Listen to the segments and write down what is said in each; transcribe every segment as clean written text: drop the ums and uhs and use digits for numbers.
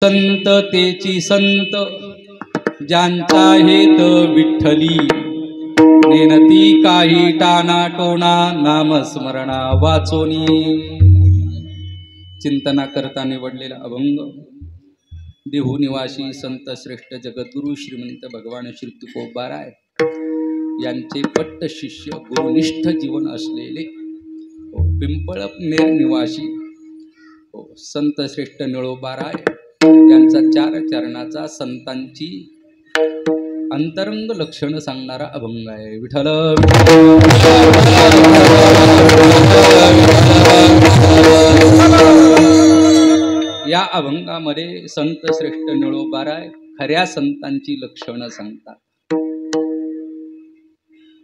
संत तेची संत ज्यांचा हेत विठ्ठली, नेनती काही टाना टोना नामस्मरणा वाचोनी। चिंतना करता निवडलेला अभंग देहू निवासी संत श्रेष्ठ जगद्गुरु श्रीमंत भगवान श्री तुकोबाराय यांचे पट्ट शिष्य गुरुनिष्ठ जीवन असलेले पिंपळनेर निवासी संत श्रेष्ठ निळोबाराय यांचा चार चरणाचा संतांची अंतरंग लक्षण सांगणारा अभंग आहे। विठ्ठल या अभंगामध्ये संत श्रेष्ठ निळोबाराय खऱ्या संतांची लक्षणं सांगतात।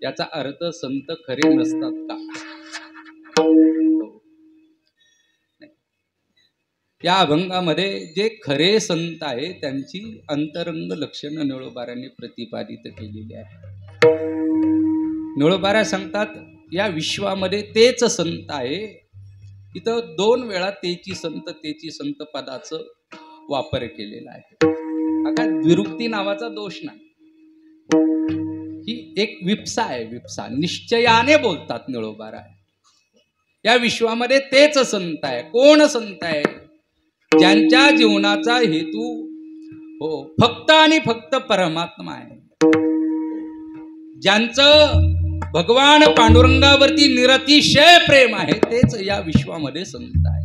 याचा अर्थ संत खरे नसतात का? या अभंगामध्ये जे खरे संत आहे त्यांची अंतरंग लक्षणं निळोबारांनी प्रतिपादित केलेली आहे। निळोबारा सांगतात या विश्वामध्ये तेच संत आहे। इथं 2 वेळा तेची संत पदाचं वापर केलेला आहे। आता द्विरुक्ती नावाचा दोष नाही, ही एक विप्सा आहे। विप्सा निश्चयाने बोलतात निळोबारा। या विश्वामध्ये तेच संत आहे। कोण संत आहे? ज्यांच्या जीवनाचा हेतू फक्त आणि फक्त परमात्मा आहे, ज्यांचं भगवान पांडुरंगावरती निरतिशय प्रेम आहे, तेच या विश्वामध्ये संत आहे।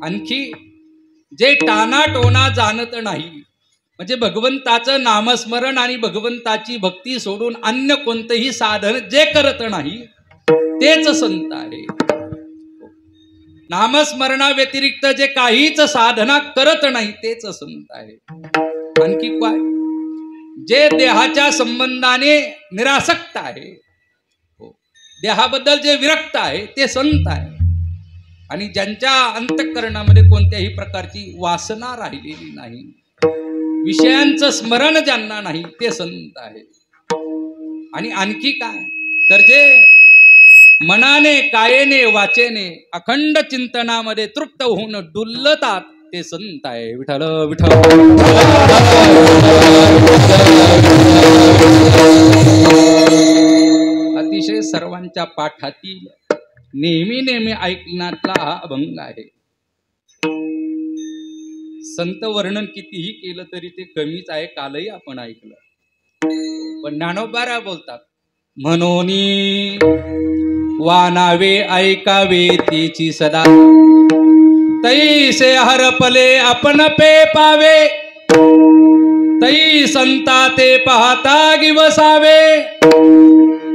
आणखी जे टाना टोना जाणत नाही, म्हणजे भगवंताचं नामस्मरण आणि भगवंताची भक्ती सोडून अन्य कोणतेही साधन जे करत नाही, तेच संत आहे। नामस्मरणा व्यतिरिक्त जे काहीच साधना करत नाही, तेच संत आहे। आणखी काय? जे देहाच्या संबंधाने निरासक्त आहे, देहाबद्दल जे विरक्त आहे, ते संत आहे। आणि ज्यांच्या अंतःकरणामध्ये कोणत्याही प्रकारची वासना राहिलेली नाही, विषयांचं स्मरण ज्यांना नाही, ते संत आहे। आणि आणखी काय? तर जे मनाने कायेने वाचेने अखंड चिंतनामध्ये तृप्त होऊन डुलतात, ते संत आहे। विठ्ठल विठ्ठल अतिशय सर्वांच्या पाठातील नेहमी ऐकण्यातला हा अभंग आहे। संत वर्णन कितीही केलं तरी ते कमीच आहे। कालही आपण ऐकलं, पण ज्ञानोबारा बोलतात मनोनी वानावे ऐकावे तेची सदा, तैसे हरपले आपण पे पावे, तै संता ते पाहता गिवसावे,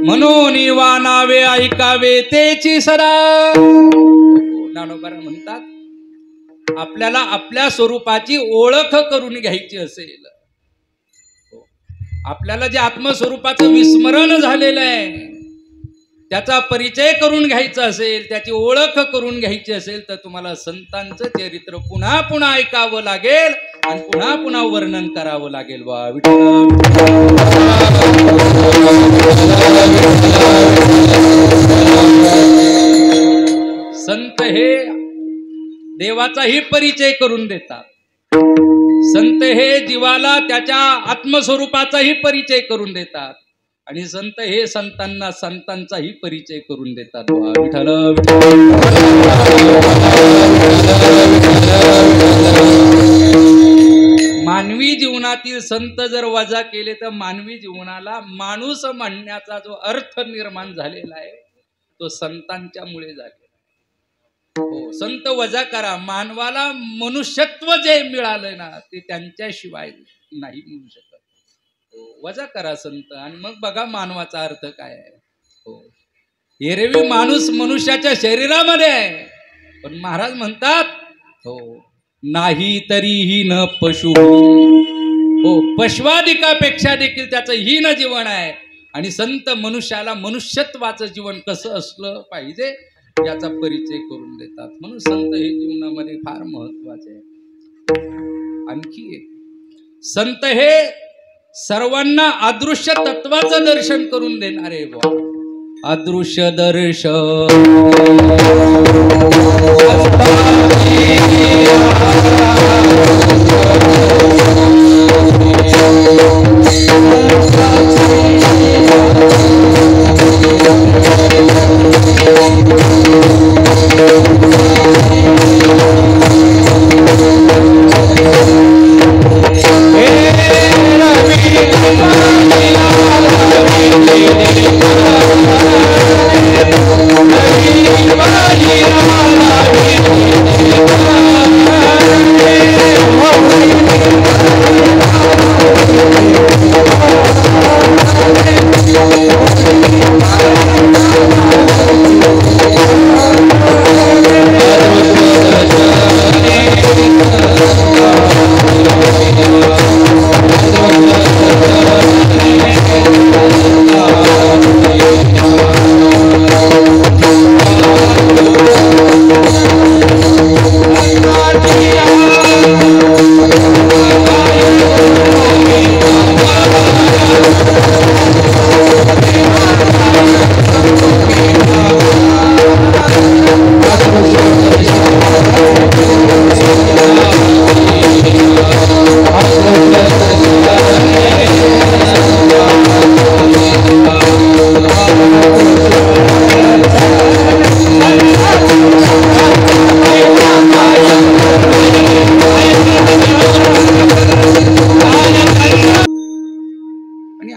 मनोनी वानावे ऐकावे तेची सदा। ज्ञानोबा म्हणतात आपल्याला आपल्या स्वरूपाची ओळख करून घ्यायची असेल, आपल्याला जे आत्मस्वरूपाचं विस्मरण झालेलं आहे त्याचा परिचय करून घ्यायचा असेल, त्याची ओळख करून घ्यायची असेल, तर तुम्हाला संतांचं चरित्र पुन्हा पुन्हा ऐकावं लागेल आणि पुन्हा पुन्हा वर्णन करावं लागेल। वा विठ्ठल संत हे देवाचाही परिचय करून देतात। संत हे जीवाला त्याच्या आत्मस्वरूपाचाही परिचय करून देतात आणि संत हे संतांना संतांचाही परिचय करून देतात। विठ्ठल मानवी जीवनातील संत जर वजा केले तर मानवी जीवनाला माणूस म्हणण्याचा जो अर्थ निर्माण झालेला आहे तो संतांच्यामुळे झालेला आहे। संत वजा करा, मानवाला मनुष्यत्व जे मिळालं ना ते त्यांच्याशिवाय नाही मिळू शकत। वजा करा संत आणि मग बघा मानवाचा अर्थ काय आहे। एरवी माणूस मनुष्याच्या शरीरामध्ये आहे, पण महाराज म्हणतात नाही तरीही न पशु, पशवादिकापेक्षा देखील त्याचं हीन जीवन आहे। आणि संत मनुष्याला मनुष्यत्वाचं जीवन कसं असलं पाहिजे याचा परिचय करून देतात। म्हणून संत हे जीवनामध्ये फार महत्वाचे आहे। आणखी एक संत हे सर्वांना अदृश्य तत्वाचं दर्शन करून देणारे अदृश्य दर्शन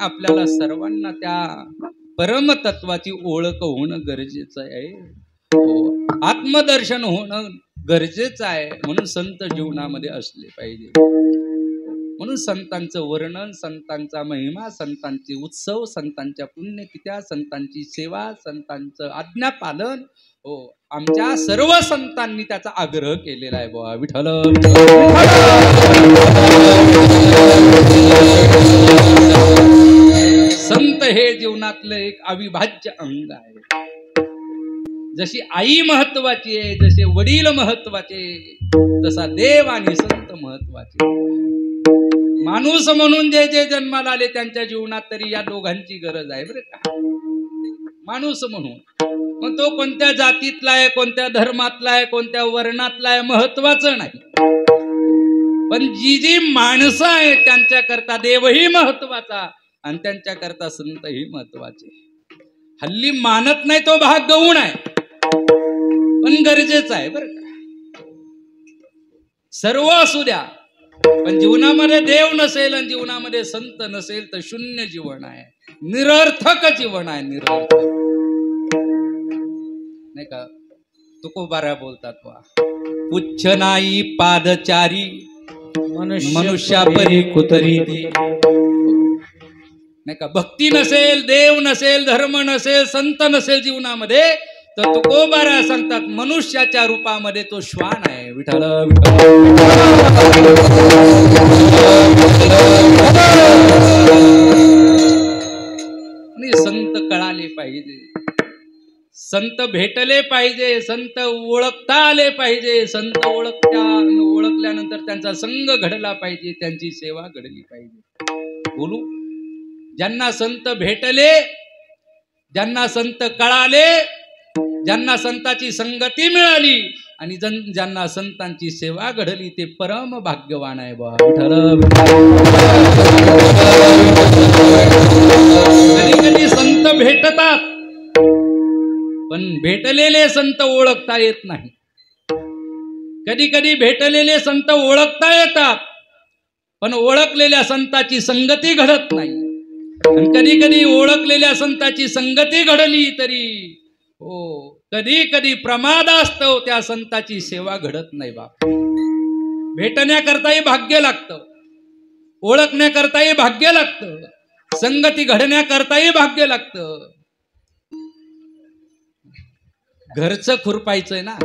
आपल्याला सर्वांना त्या परमतत्वाची ओळख होणं गरजेचं आहे. आत्मदर्शन होणं गरजेचं आहे. म्हणून संत जीवनामध्ये असले पाहिजे. म्हणून संतांचं वर्णन, संतांचा महिमा, संतांचे उत्सव, संतांच्या पुण्यतिथ्या, संतांची सेवा, संतांचं आज्ञापालन, आमच्या सर्व संतांनी त्याचा आग्रह केलेला आहे. बुवा विठ्ठल संत हे जीवनातलं एक अविभाज्य अंग आहे. जशी आई महत्वाची आहे, जसे वडील महत्वाचे, तसा देव आणि संत महत्वाचे. माणूस म्हणून जे जे जन्माला आले त्यांच्या जीवनात तरी या दोघांची गरज आहे बरं का. माणूस म्हणून मग तो कोणत्या जातीतला आहे, कोणत्या धर्मातला आहे, कोणत्या वर्णातला आहे, महत्वाचं नाही. पण जी जी माणसं आहेत त्यांच्याकरता देवही महत्वाचा आणि त्यांच्याकरता संतही महत्वाचे. हल्ली मानत नाही तो भाग गौण आहे, पण गरजेचं आहे बरं का. सर्व असू द्या, पण जीवनामध्ये देव नसेल आणि जीवनामध्ये संत नसेल तर शून्य जीवन आहे, निरर्थक जीवन आहे. निरर्थक नाही का. तुकोबारा बोलतात वा, पुच्छ नाही पादचारी मनुष्या परी कुतरी. नाही का. भक्ती नसेल, देव नसेल, धर्म नसेल, संत नसेल जीवनामध्ये तर तुकोबारा सांगतात मनुष्याच्या रूपामध्ये तो श्वान आहे. विठ्ठल आणि संत कळाले पाहिजे, संत भेटले पाहिजे, संत ओळखता आले पाहिजे, संत ओळखल्यानंतर त्यांचा संग घडला पाहिजे, त्यांची सेवा घडली पाहिजे. बोलू, ज्यांना संत भेटले, ज्यांना संत कळाले, ज्यांना संताची संगती मिळाली आणि ज्यांना संतांची सेवा घडली ते परम भाग्यवान आहे. कधी कधी संत भेटतात पण भेटलेले संत ओळखता येत नाही. कधी कधी भेटलेले संत ओळखता येतात पण ओळखलेल्या संताची संगती घडत नाही. आणि कधी कधी ओळखलेल्या संताची संगती घडली तरी कधी कधी प्रमादास्तव त्या संताची सेवा घडत नाही. बाप, भेटण्याकरताही भाग्य लागतं, ओळखण्याकरताही भाग्य लागतं, संगती घडण्याकरताही भाग्य लागतं. घरचं खुरपायचंय ना,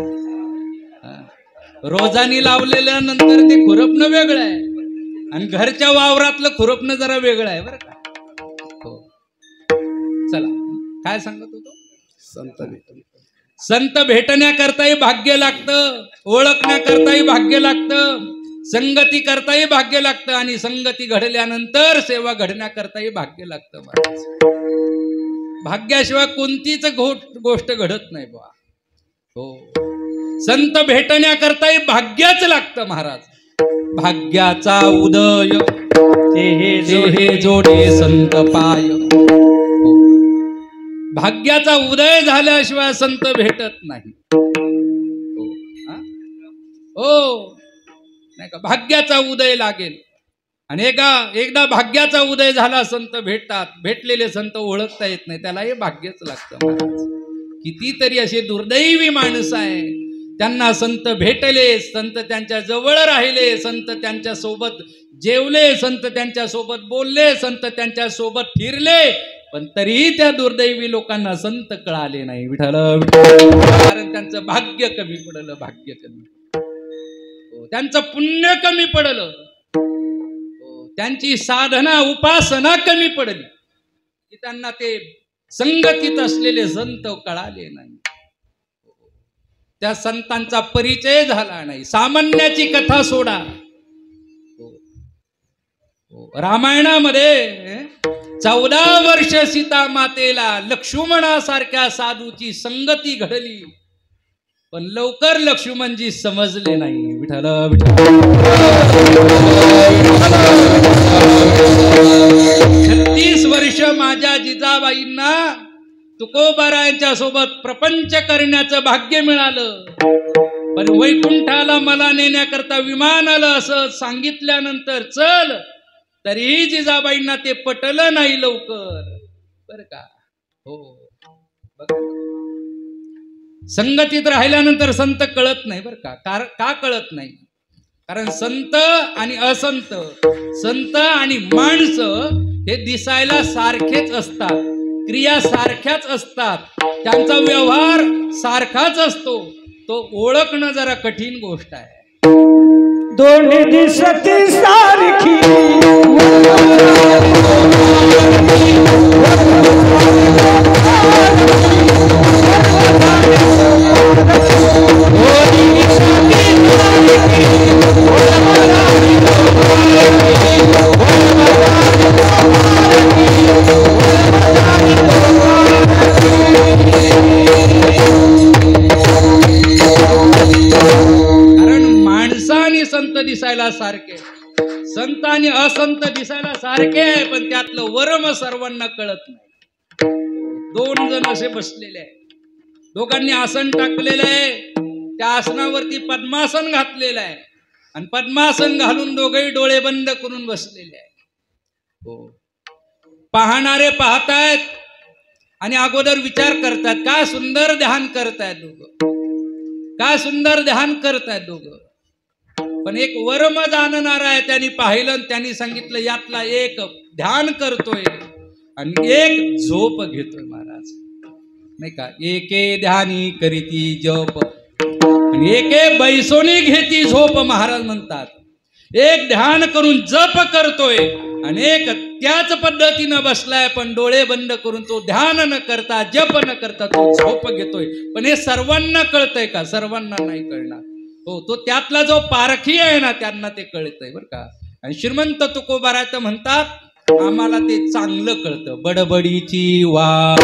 रोजानी लावलेल्या नंतर ते खुरपणं वेगळं आहे आणि घरच्या वावरातलं खुरपणं जरा वेगळं आहे बरं का. हो, चला काय सांगत होतो. संत भेटण्याकरताही भाग्य लागतं, ओळखण्याकरताही भाग्य लागतं, संगती करताही भाग्य लागतं आणि संगती घडल्यानंतर सेवा घडण्याकरताही भाग्य लागतं. भाग्याशिवाय कोणतीच गोष्ट घडत नाही बा. हो, संत भेटण्याकरताही भाग्यच लागतं महाराज. भाग्याचा उदय हे जोडे संत पाय. भाग्याचा उदय झाल्याशिवाय संत भेटत नाही. हो नाही का, भाग्याचा उदय लागेल. आणि एकदा भाग्याचा उदय झाला संत भेटतात. भेटलेले संत ओळखता येत नाही, त्याला हे भाग्यच लागतं महाराज. कितीतरी असे दुर्दैवी माणसं आहे, त्यांना संत भेटले, संत त्यांच्या जवळ राहिले, संत त्यांच्या सोबत जेवले, संत त्यांच्या सोबत बोलले, संत त्यांच्या सोबत फिरले, पण तरीही त्या दुर्दैवी लोकांना संत कळाले नाही. विठ्ठल कारण त्यांचं भाग्य कमी पडलं. भाग्य कमी, त्यांचं पुण्य कमी पडलं, त्यांची साधना उपासना कमी पडली, की त्यांना ते संगतीत असलेले संत कळाले नाही. त्या संतांचा परिचय झाला नाही. सामान्याची कथा सोडा, रामायणामध्ये 14 वर्ष सीता मातेला लक्ष्मणासारख्या साधूची संगती घडली, पण लवकर लक्ष्मणजी समजले नाही. विठ्ठल 36 वर्ष माझ्या जिजाबाईंना तुकोबारायांच्या सोबत प्रपंच करण्याचं भाग्य मिळालं, पण वैकुंठाला मला नेण्याकरता विमान आलं असं सांगितल्यानंतर चल, तरीही जिजाबाईंना ते पटलं नाही लवकर. बर का हो, संगतीत राहिल्यानंतर संत कळत नाही बर का. का कळत नाही? कारण संत आणि असंत, संत आणि माणसं हे दिसायला सारखेच असतात, क्रिया सारख्याच असतात, त्यांचा व्यवहार सारखाच असतो. तो ओळखणं जरा कठीण गोष्ट आहे. दोन्ही दिसती सारखी संत दिसायला सारखे, संत आणि असंत दिसायला सारखे आहे, पण त्यातलं वरम सर्वांना कळत नाही. 2 जण असे बसलेले आहे, दोघांनी आसन टाकलेलं आहे, त्या आसनावरती पद्मासन घातलेलं आहे, आणि पद्मासन घालून दोघेही डोळे बंद करून बसलेले आहे. हो, पाहणारे पाहतायत आणि अगोदर विचार करतात, काय सुंदर ध्यान करतायत दोघं, काय सुंदर ध्यान करतायत दोघं. पण एक वरम जाणणारा आहे, त्यांनी पाहिलं, त्यांनी सांगितलं यातला एक ध्यान करतोय आणि एक झोप घेतोय महाराज, नाही का. एके ध्यानी करीती जप आणि एके बैसोनी घेती झोप महाराज म्हणतात. एक ध्यान करून जप करतोय आणि एक त्याच पद्धतीनं बसलाय, पण डोळे बंद करून तो ध्यान न करता, जप न करता तो झोप घेतोय. पण हे सर्वांना कळतंय का? सर्वांना नाही कळणार. हो, तो त्यातला जो पारखी आहे ना, त्यांना ते कळतंय बर का. आणि श्रीमंत तुकोबाराय म्हणतात, आम्हाला ते चांगलं कळतं. बडबडीची वा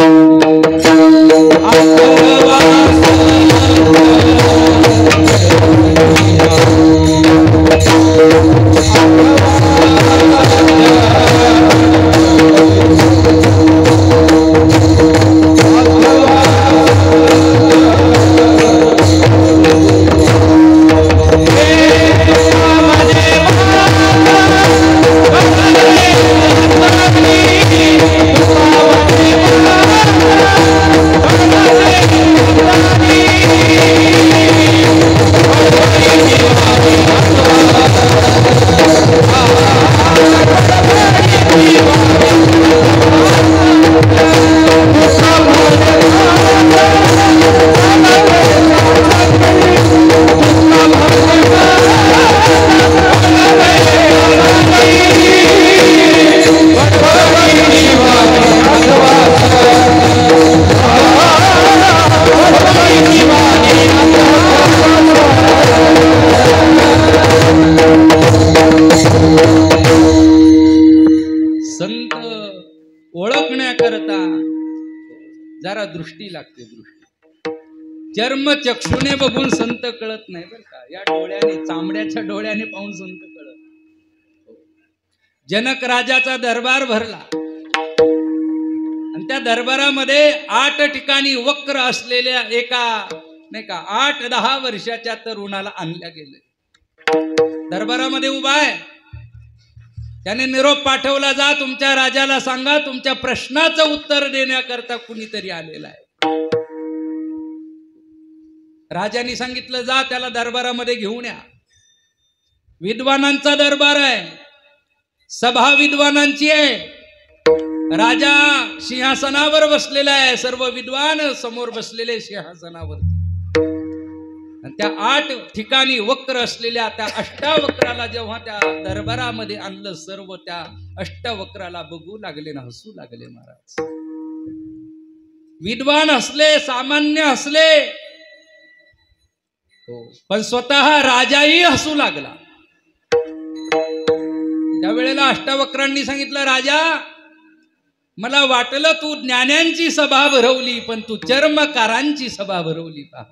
जरा दृष्टी लागते. दृष्टी चर्म चक्षुने बघून संत कळत नाही बर का. या डोळ्याने, चांबड्याच्या डोळ्याने पाहून संत कळत जनक राजाचा दरबार भरला आणि त्या दरबारामध्ये 8 ठिकाणी वक्र असलेल्या एका नाही का 8-10 वर्षाच्या तरुणाला आणल्या गेले. दरबारामध्ये उभा आहे. त्याने निरोप पाठवला, जा तुमच्या राजाला सांगा तुमच्या प्रश्नाचं उत्तर देण्याकरता कुणीतरी आलेला आहे. राजाने सांगितलं, जा त्याला दरबारामध्ये घेऊन या. विद्वानांचा दरबार आहे, सभा विद्वानांची आहे. राजा सिंहासनावर बसलेला आहे, सर्व विद्वान समोर बसलेले सिंहासनावर. आणि त्या 8 ठिकाणी वक्र असलेल्या त्या अष्टावक्राला जेव्हा त्या दरबारामध्ये आणलं, सर्व त्या अष्टावक्राला बघू लागले ना हसू लागले. महाराज विद्वान हसले, सामान्य हसले, पण स्वतः राजाही हसू लागला. त्यावेळेला अष्टावक्रांनी सांगितलं, राजा मला वाटलं तू ज्ञान्यांची सभा भरवली, पण तू चर्मकारांची सभा भरवली. पहा,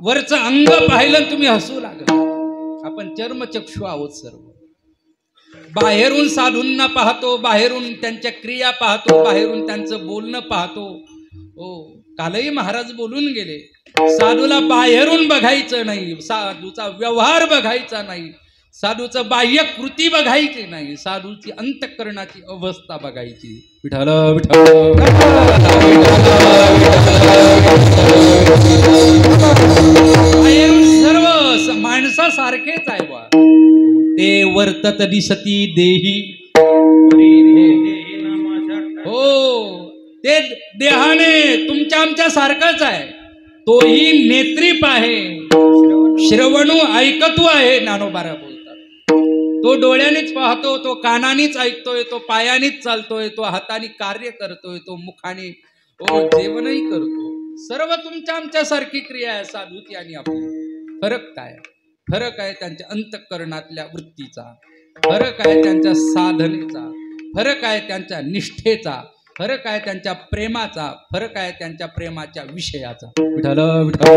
वरचं अंग पाहिलं तुम्ही हसू लागला. आपण चर्मचक्षु आहोत सर्व. बाहेरून साधूंना पाहतो, बाहेरून त्यांच्या क्रिया पाहतो, बाहेरून त्यांचं बोलणं पाहतो. हो, कालही महाराज बोलून गेले, साधूला बाहेरून बघायचं नाही, साधूचा व्यवहार बघायचा नाही, साधूचं बाह्य कृती बघायची नाही, साधूची अंतःकरणाची अवस्था बघायची. विठ्ठल विठ्ठल सर्व माणसासारखेच आहे बा. ते वर्तत दिसती देही. हो, ते देहाने तुमच्या आमच्या सारखंच आहे. तोही नेत्रीप आहे, श्रवणू ऐकतू आहे. ज्ञानोबारा बोलतात, तो डोळ्यानेच पाहतो, तो कानानेच ऐकतोय, तो पायानेच चालतोय, तो हाताने कार्य करतोय, तो मुखाने जेवणही करतो. सर्व तुमच्या आमच्या सारखी क्रिया आहे साधूची आणि आपली. फरक काय? फरक आहे त्यांच्या अंतःकरणातल्या वृत्तीचा, फरक आहे त्यांच्या साधनेचा, फरक आहे त्यांच्या निष्ठेचा, फरक आहे त्यांच्या प्रेमाचा, फरक आहे त्यांच्या प्रेमाच्या विषयाचा. विठ्ठल विठ्ठल.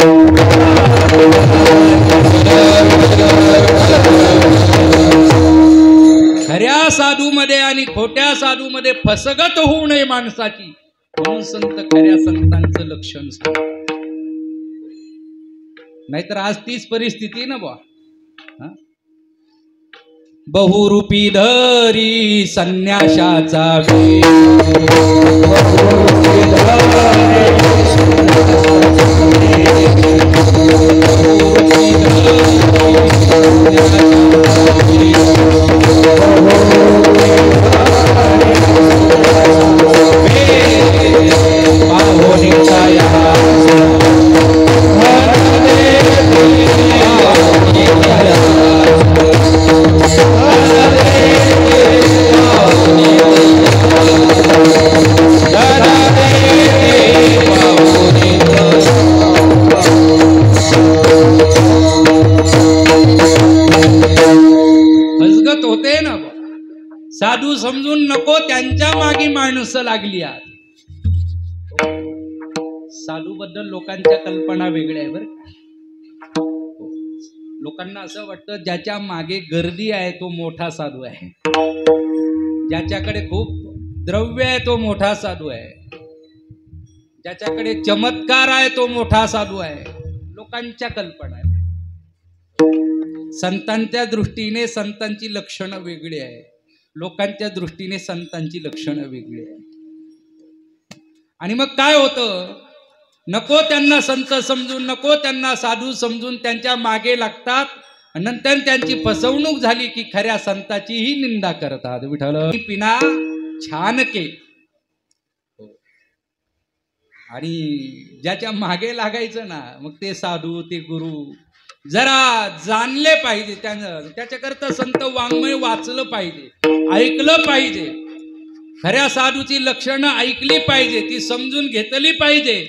खऱ्या साधूमध्ये आणि खोट्या साधूमध्ये फसगत होऊ नये माणसाची, म्हणून संत खऱ्या संतांचं लक्षण सांग. नाहीतर आज तीच परिस्थिती ना बा. बहुरूपी धरी संन्याशाचा साधू समजून नको, त्यांच्या मागे माणसं लागली. आज साधू बद्दल लोकांच्या कल्पना वेगळ्या आहे बरं. लोकांना असं वाटतं ज्याच्या मागे गर्दी आहे तो मोठा साधू आहे, ज्याच्याकडे खूप द्रव्य आहे तो मोठा साधू आहे, ज्याच्याकडे चमत्कार आहे तो मोठा साधू आहे. लोकांच्या कल्पना आहे. संतांच्या दृष्टीने संतांची लक्षणं वेगळी आहे, लोकांच्या दृष्टीने संतांची लक्षणं वेगळी आहे. आणि मग काय होतं, नको त्यांना संत समजून, नको त्यांना साधू समजून त्यांच्या मागे लागतात. नंतर त्यांची फसवणूक झाली की खऱ्या संताचीही निंदा करतात. विठ्ठल पिना छानके. आणि ज्याच्या मागे लागायचं ना, मग ते साधू ते गुरु जरा जाणले पाहिजे. त्याच्याकरता संत वाङ्मय वाचलं पाहिजे, ऐकलं पाहिजे, खऱ्या साधूची लक्षणं ऐकली पाहिजे, ती समजून घेतली पाहिजे.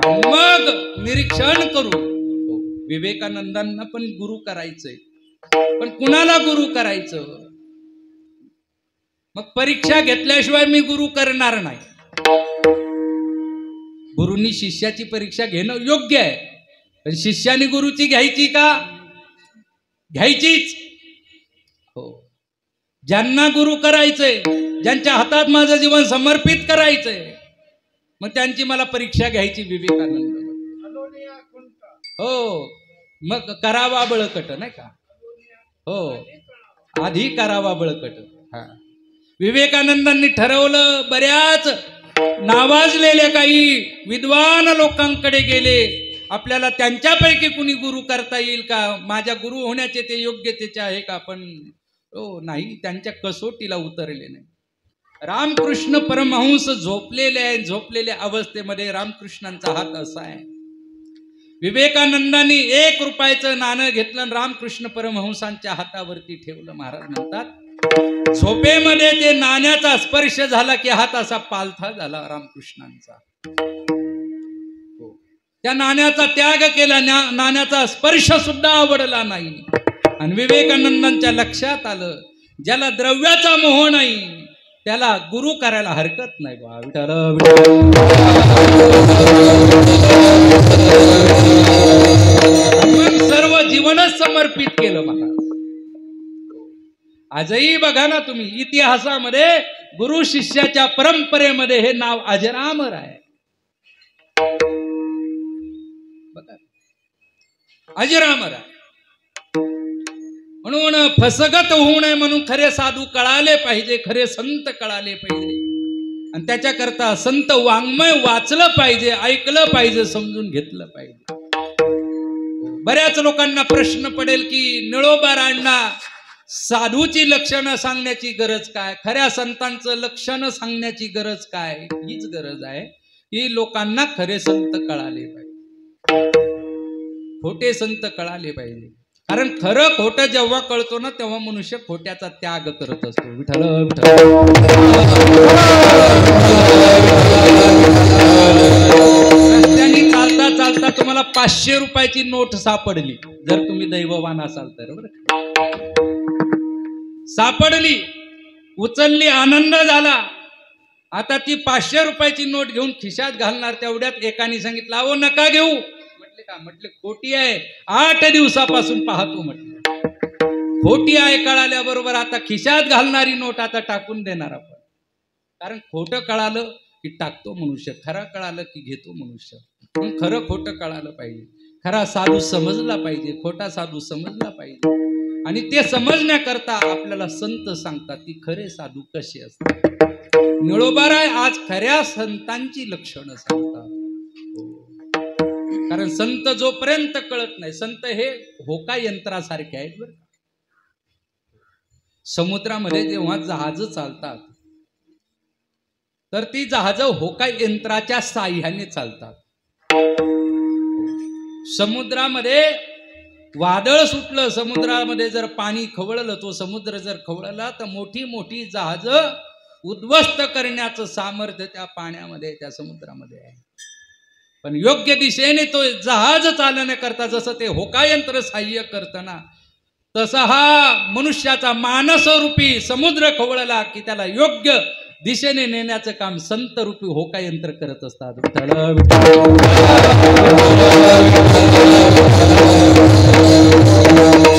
मग निरीक्षण करू. विवेकानंदांना पण गुरु करायचंय, पण कुणाला गुरु करायचं? मग परीक्षा घेतल्याशिवाय मी गुरु करणार नाही. गुरुनी शिष्याची परीक्षा घेणं योग्य आहे, पण शिष्याने गुरुची घ्यायची का? घ्यायचीच. हो, ज्यांना गुरु करायचंय, ज्यांच्या हातात माझं जीवन समर्पित करायचंय, मग त्यांची मला परीक्षा घ्यायची विवेकानंद. हो, मग करावा बळकट, नाही का? हो, आधी करावा बळकट. हा, विवेकानंदांनी ठरवलं. बऱ्याच नावाजलेल्या काही विद्वान लोकांकडे गेले, आपल्याला त्यांच्यापैकी कुणी गुरु करता येईल का, माझ्या गुरु होण्याचे ते योग्यतेचे आहे का? पण हो, नाही, त्यांच्या कसोटीला उतरले नाही. रामकृष्ण परमहंस झोपलेले आहे. झोपलेल्या अवस्थेमध्ये रामकृष्णांचा हात असा आहे. विवेकानंदांनी 1 रुपयाचं नाणं घेतलं आणि रामकृष्ण परमहंसांच्या हातावरती ठेवलं. महाराज म्हणतात, झोपेमध्ये ते नाण्याचा स्पर्श झाला की हात असा पालथा झाला रामकृष्णांचा. त्या नाण्याचा त्याग केला, नाण्याचा स्पर्श सुद्धा आवडला नाही. आणि विवेकानंदांच्या लक्षात आलं, ज्याला द्रव्याचा मोह नाही त्याला गुरु करायला हरकत नाही. बा विठ्ठल मग सर्व जीवनच समर्पित केलं महाराज. आजही बघा ना तुम्ही, इतिहासामध्ये गुरु शिष्याच्या परंपरेमध्ये हे नाव अजरामर आहे. बघा, अजरामर आहे. म्हणून फसगत होऊ नये म्हणून खरे साधू कळाले पाहिजे, खरे संत कळाले पाहिजे. आणि त्याच्याकरता संत वाङ्मय वाचलं पाहिजे, ऐकलं पाहिजे, समजून घेतलं पाहिजे. बऱ्याच लोकांना प्रश्न पडेल की निळोबारांना साधूची लक्षणं सांगण्याची गरज काय, खऱ्या संतांचं लक्षणं सांगण्याची गरज काय? हीच गरज आहे की लोकांना खरे संत कळाले पाहिजे, खोटे संत कळाले पाहिजे. कारण खरं खोटं जेव्हा कळतो ना, तेव्हा मनुष्य खोट्याचा त्याग करत असतो. विठ्ठल रस्त्याने चालता चालता तुम्हाला 500 रुपयाची नोट सापडली, जर तुम्ही दैववान असाल तर, बरं, सापडली, उचलली, आनंद झाला. आता ती 500 रुपयाची नोट घेऊन खिशात घालणार, तेवढ्यात एकाने सांगितलं, अहो नका घेऊ. म्हटले का? म्हटले खोटी आहे, 8 दिवसापासून पाहतो. म्हटलं खोटी आहे कळाल्याबरोबर आता खिशात घालणारी नोट आता टाकून देणार आपण. कारण खोटं कळालं की टाकतो मनुष्य, खरं कळालं की घेतो मनुष्य. पण खरं खोटं कळालं पाहिजे, खरा साधू समजला पाहिजे, खोटा साधू समजला पाहिजे. आणि ते समजण्याकरता आपल्याला संत सांगतात की खरे साधू कसे असतात. निळोबाराय आज खऱ्या संतांची लक्षणं सांगतात. कारण संत जोपर्यंत कळत नाही, संत हे होका यंत्रासारखे आहेत बरं. समुद्रामध्ये जेव्हा जहाज चालतात तर ती जहाज होका यंत्राच्या साह्याने चालतात. समुद्रामध्ये वादळ सुटलं, समुद्रामध्ये जर पाणी खवळलं, तो समुद्र जर खवळला तर मोठी मोठी जहाज उद्ध्वस्त करण्याचं सामर्थ्य त्या पाण्यामध्ये, त्या समुद्रामध्ये आहे. पण योग्य दिशेने तो जहाज चालण्याकरता जसं ते होकायंत्र सहाय्य करताना, तसा हा मनुष्याचा मानसरूपी समुद्र खवळला की त्याला योग्य दिशेने नेण्याचं काम संत रूपी होकायंत्र करत असतात.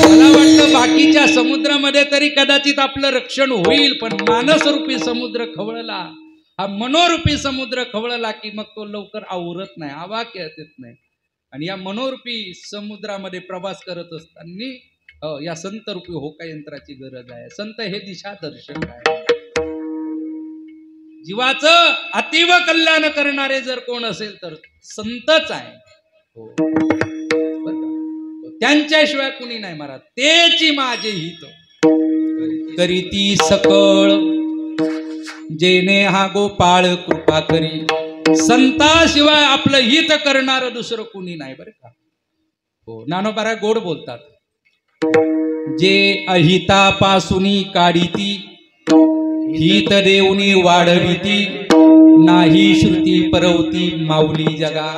मला वाटतं बाकीच्या समुद्रामध्ये तरी कदाचित आपलं रक्षण होईल, पण मानसरूपी समुद्र खवळला, हा मनोरूपी समुद्र खवळला की मग तो लवकर आवरत नाही, आवाक्य येत नाही. आणि या मनोरूपी समुद्रामध्ये प्रवास करत असताना या संत रूपी होकायंत्राची गरज आहे. संत हे दिशादर्शक आहे. जीवाचं अतीव कल्याण करणारे जर कोण असेल तर संतच आहे. त्यांच्याशिवाय कुणी नाही महाराज. तेची माझे हित करीती सकळ, जेने हा गोपाळ कृपा करी. संताशिवाय आपलं हित करणारं दुसरं कुणी नाही बरं का. हो, ज्ञानोबा गोड बोलतात, जे अहितापासूनी काढिती, हित देऊनी वाढविती, नाही श्रुती परवती माऊली जगा.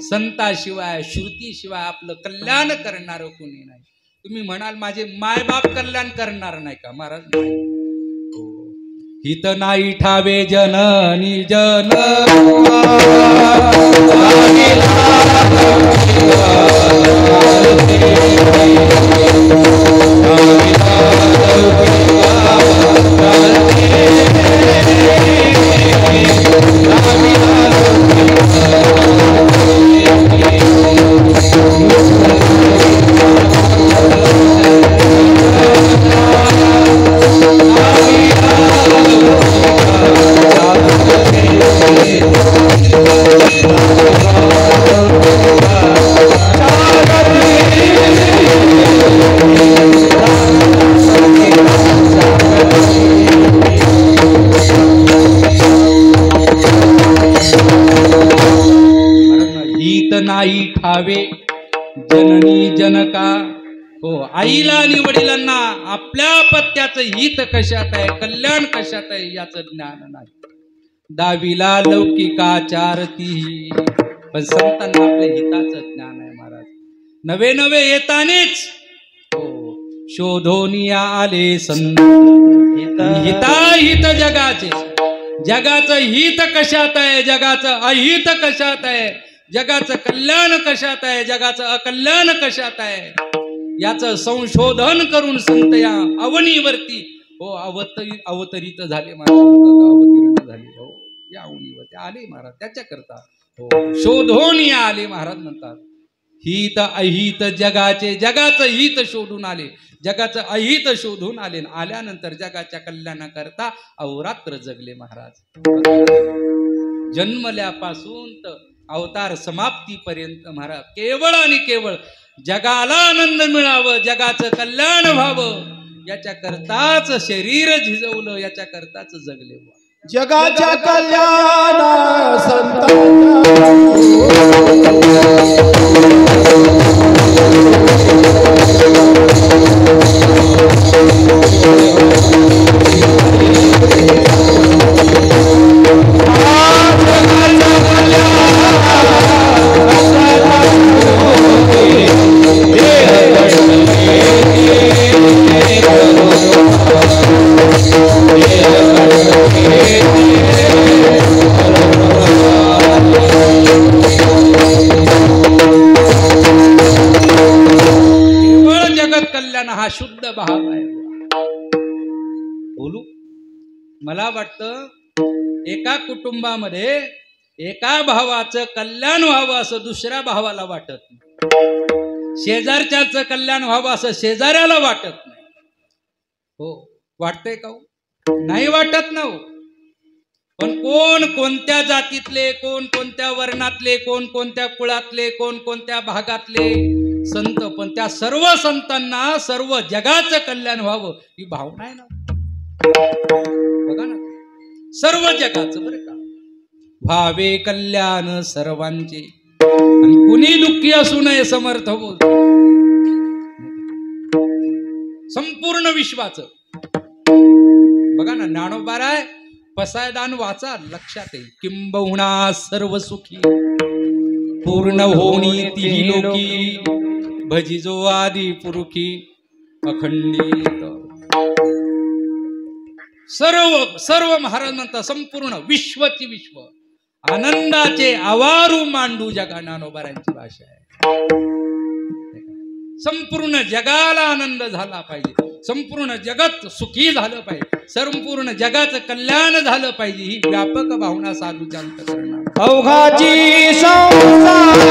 संताशिवाय श्रुतीशिवाय आपलं कल्याण करणारं कोणी नाही. तुम्ही म्हणाल माझे मायबाप कल्याण करणार नाही का? महाराज हित नाही ठावे जननी जन, भावे जननी जनका. हो, आईला आणि वडिलांना आपल्या पत्याचं हित कशात आहे, कल्याण कशात आहे याचं ज्ञान नाही. दावीला लौकिकाचारती, पण संतांना आपल्या हिताचं ज्ञान आहे महाराज. नवे नवे येतानेच हो शोधोनी आले संत. हिताहित जगाचे, जगाचं हित कशात आहे, जगाचं अहित कशात आहे, जगाचं कल्याण कशात आहे, जगाचं अकल्याण कशात आहे याचं संशोधन करून संत या अवनीवरती हो अवतरित झाले महाराज. अवतीर्ण झाले हो या अवनीवरती आले महाराज. त्याच्याकरता हो शोधून आले महाराज म्हणतात. हित अहित जगाचे, जगाचं हित शोधून आले, जगाचं अहित शोधून आले. आल्यानंतर जगाच्या कल्याणाकरता अहोरात्र जगले महाराज. जन्मल्यापासून तर अवतार समाप्तीपर्यंत महाराज केवळ आणि केवळ जगाला आनंद मिळावं, जगाचं कल्याण व्हावं याच्याकरताच शरीर झिजवलं, याच्याकरताच जगले. जगाच्या कल्याण हा शुद्ध भाव आहे. बोलू मला वाटतं एका कुटुंबामध्ये एका भावाचं कल्याण व्हावं असं दुसऱ्या भावाला वाटत नाही. शेजारच्याचं कल्याण व्हावं असं शेजाऱ्याला वाटत नाही. हो वाटतंय का? नाही वाटत ना हो. पण कोण कोणत्या जातीतले, कोण कोणत्या वर्णातले, कोण कोणत्या कुळातले, कोण कोणत्या भागातले संत, पण त्या सर्व संतांना सर्व जगाचं कल्याण व्हावं ही भावना आहे ना. बघा ना, सर्व जगाचं बरं का. व्हावे कल्याण सर्वांचे, आणि कुणी दुःखी असू नये समर्थ बोलतो. संपूर्ण विश्वाचं बघा ना. ज्ञानोबाराय पसायदान वाचा, लक्षात येईल. किंबहुना सर्व सुखी पूर्ण होणी तिही लोकी, भजिजो आदि पुरुखी अखंडित. सर्व सर्व महाराज म्हणतात संपूर्ण विश्वची विश्व आनंदाचे आवारू मांडू जगा. ज्ञानोबारांची भाषा आहे. संपूर्ण जगाला आनंद झाला पाहिजे, संपूर्ण जगत सुखी झालं पाहिजे, संपूर्ण जगाचं कल्याण झालं पाहिजे ही व्यापक भावना साधूच्या अंतःकरणात. अवघाची संसार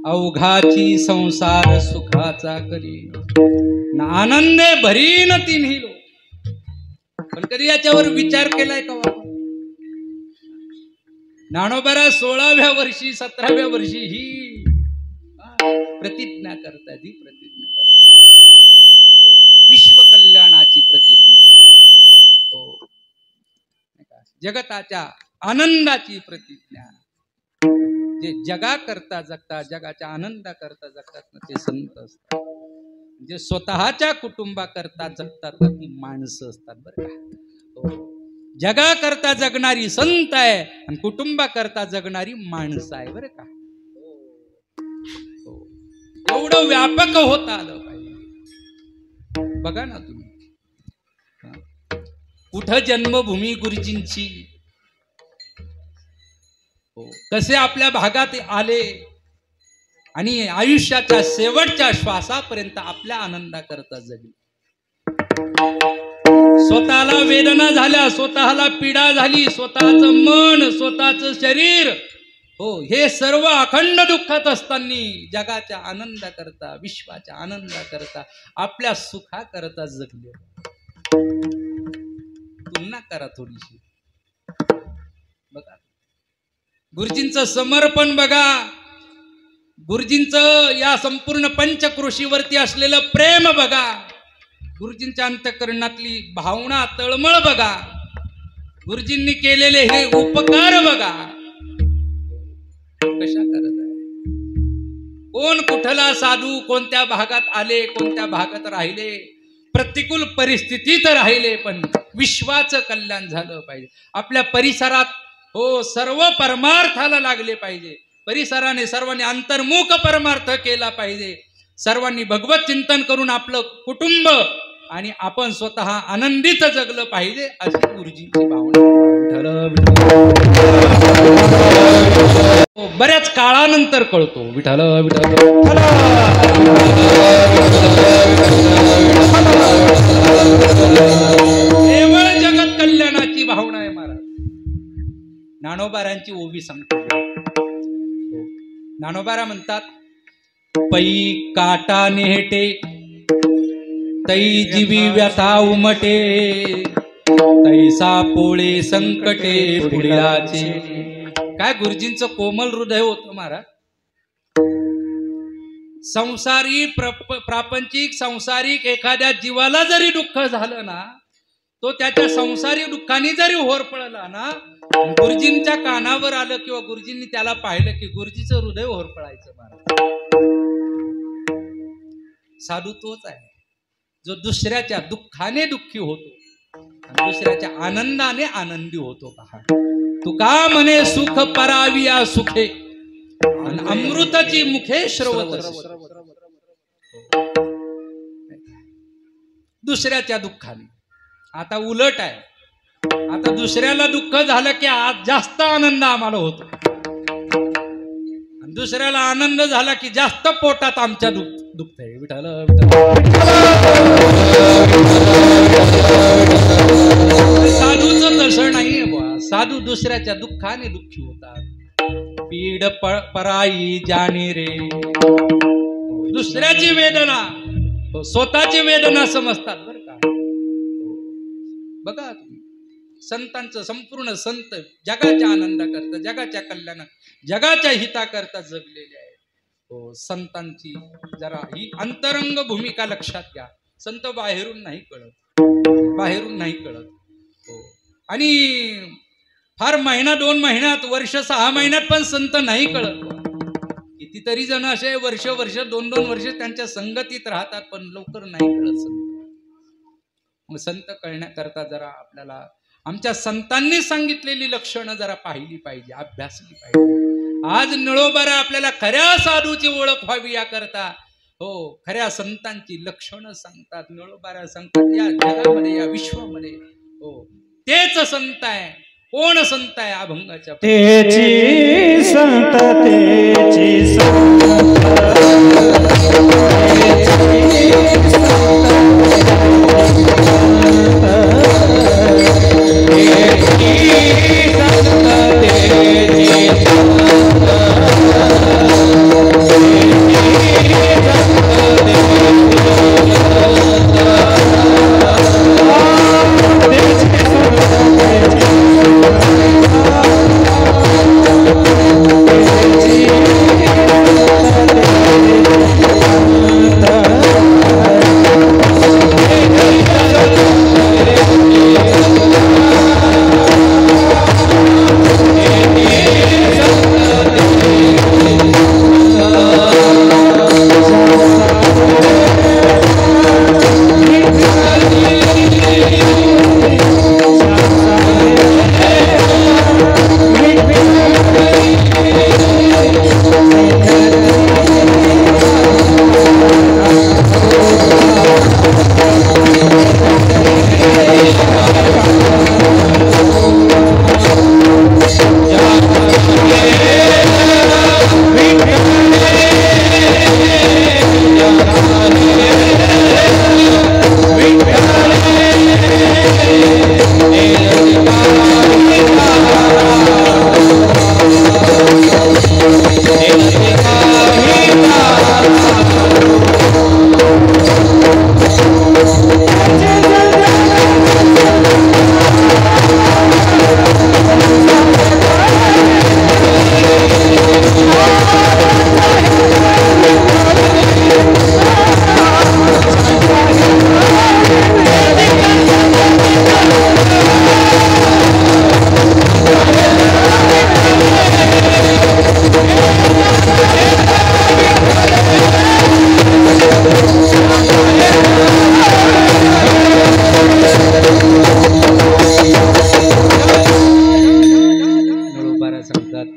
अवघाची संसार सुखाचा करीन आनंदे भरीन तिन्ही लोक. पण कधी याच्यावर विचार केलाय का? ज्ञानोबारा 16व्या वर्षी 17व्या वर्षी ही प्रतिज्ञा करतात. ही प्रतिज्ञा करतात विश्व कल्याणाची प्रतिज्ञा. हो, जगताच्या आनंदाची प्रतिज्ञा. जे जगा करता जगता जगाच्या आनंदा करता जगतात ना ते संत असतात. जे स्वतःच्या कुटुंबा करता जगतात ना ती माणसं असतात बरं का. जगा करता जगणारी संत आहे आणि कुटुंबा करता जगणारी माणसं आहे बरं का. एवढं व्यापक होत आलं पाहिजे. बघा ना तुम्ही कुठं जन्मभूमी गुरुजींची, कसे आपल्या भागात आले आणि आयुष्याच्या शेवटच्या श्वासापर्यंत आपल्या आनंदा करता जगले. स्वतःला वेदना झाल्या, स्वतःला पीडा झाली, स्वतःचं मन, स्वतःचं शरीर, हे सर्व अखंड दुःखात असताना जगाच्या आनंदा करता, विश्वाच्या आनंदा करता, आपल्या सुखा करता जगले. तुलना करा थोडीशी. बघा गुरुजींचं समर्पण बघा, गुरुजींचं या संपूर्ण पंचक्रोशीवरती असलेलं प्रेम बघा, गुरुजींच्या अंतःकरणातली भावना तळमळ बघा, गुरुजींनी केलेले हे उपकार बघा कशा करत आहे. कोण कुठला साधू कोणत्या भागात आले, कोणत्या भागात राहिले, प्रतिकूल परिस्थितीत राहिले, पण विश्वाचं कल्याण झालं पाहिजे. आपल्या परिसरात सर्व परमार्थाला लागले पाहिजे. परिसराने सर्वांनी अंतर्मुख परमार्थ केला पाहिजे. सर्वांनी भगवत चिंतन करून आपलं कुटुंब आणि आपण स्वतः आनंदित जगलं पाहिजे अशी गुरुजींची भावना. बऱ्याच काळानंतर कळतो विठ्ठल विठ्ठल. केवळ जगत कल्याणाची भावना आहे महाराज. ज्ञानोबारांची ओवी सांगतो. ज्ञानोबारा म्हणतात, पै काटा नेहटे तै जीवी व्यथा उमटे, तैसा पोळे संकटे पुढिलाचे. काय गुरुजींचं कोमल हृदय होतं महाराज. संसारी प्रापंचिक संसारिक एखाद्या जीवाला जरी दुःख झालं ना, तो त्याच्या संसारी दुःखाने जरी होरपळला ना, गुरुजींच्या कानावर आलं किंवा गुरुजींनी त्याला पाहिलं की गुरुजीचं हृदय होरपळायचं महाराज. साधू तोच आहे जो दुसऱ्याच्या दुःखाने दुःखी होतो आणि दुसऱ्याच्या आनंदाने आनंदी होतो. पहा तुका म्हणे सुख पराविया सुखे आणि अमृताची मुखे श्रवत. दुसऱ्याच्या दुःखाने. आता उलट आहे, आता दुसऱ्याला दुःख झालं की आज जास्त आनंद आम्हाला होतो आणि दुसऱ्याला आनंद झाला की जास्त पोटात आमच्या दुखत आहे. विठ्ठल साधूचं तसं नाहीये बा. साधू दुसऱ्याच्या दुःखाने दुःखी होतात. पीड पराई जाणे रे. दुसऱ्याची वेदना स्वतःची वेदना समजतात बरं का. बघा तुम्ही संतांचं संपूर्ण संत जगाच्या आनंदाकरता, जगाच्या कल्याणात, जगाच्या हिताकरता जगलेले आहे. संतांची जरा ही अंतरंग भूमिका लक्षात घ्या. संत बाहेरून नाही कळत, बाहेरून नाही कळत. आणि फार महिना 2 महिन्यात, वर्ष 6 महिन्यात पण संत नाही कळत. कितीतरी जण असे वर्ष 2-2 वर्ष त्यांच्या संगतीत राहतात पण लवकर नाही कळत संत. मग संत कळण्याकरता जरा आपल्याला आमच्या संतांनी सांगितलेली लक्षणं जरा पाहिली पाहिजे, अभ्यासली पाहिजे. आज निळोबारा आपल्याला खऱ्या साधूची ओळख व्हावी याकरता खऱ्या संतांची लक्षणं सांगतात. निळोबारा सांगतात या जगामध्ये, या विश्वामध्ये तेच संत आहे. कोण संत आहे? अभंगाच्या तेची संत, तेची संत,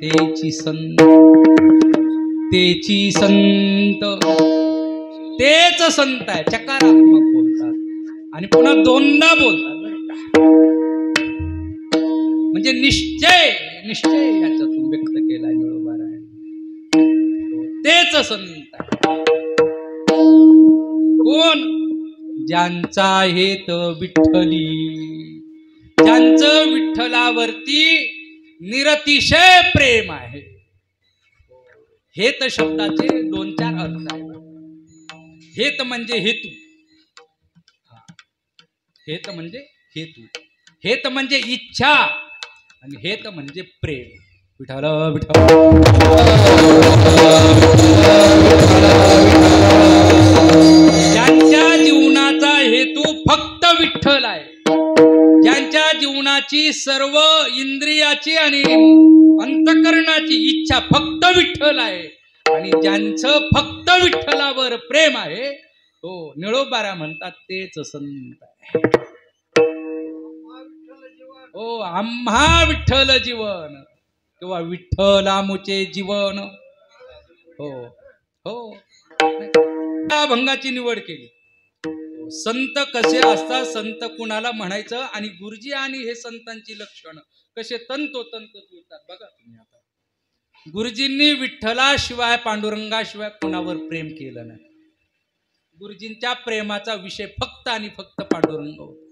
तेची संत, तेची संत, तेच संत आहे. चकारात्मक बोलतात आणि पुन्हा दोनदा बोलतात. म्हणजे निश्चय, निश्चय याच्यातून व्यक्त केला निळोबाराय. तेच संत आहे. कोण? ज्यांचा हेत विठ्ठली, ज्यांचं विठ्ठलावरती निरतिशय प्रेम आहे. हेत शब्दाचे 2-4 अर्थ आहेत. हेत म्हणजे हेतू, हेत म्हणजे हेतू, हेत म्हणजे इच्छा आणि हेत म्हणजे प्रेम. विठ्ठल विठ्ठल ज्यांच्या जीवनाचा हेतू फक्त विठ्ठल आहे, ज्यांच्या जीवनाची सर्व इंद्रियाची आणि अंतकरणाची इच्छा फक्त विठ्ठल आहे आणि ज्यांचं फक्त विठ्ठलावर प्रेम आहे, हो निळोबारा म्हणतात तेच संत आहे. हो आम्हा विठ्ठल जीवन किंवा विठ्ठलामुचे जीवन. हो हो भंगाची निवड केली. संत कसे असतात, संत कुणाला म्हणायचं आणि गुरुजी आणि हे संतांची लक्षणं कसे तंतोतंत जुळतात बघा तुम्ही. आता गुरुजींनी विठ्ठलाशिवाय पांडुरंगाशिवाय कुणावर प्रेम केलं नाही. गुरुजींच्या प्रेमाचा विषय फक्त आणि फक्त पांडुरंग होता.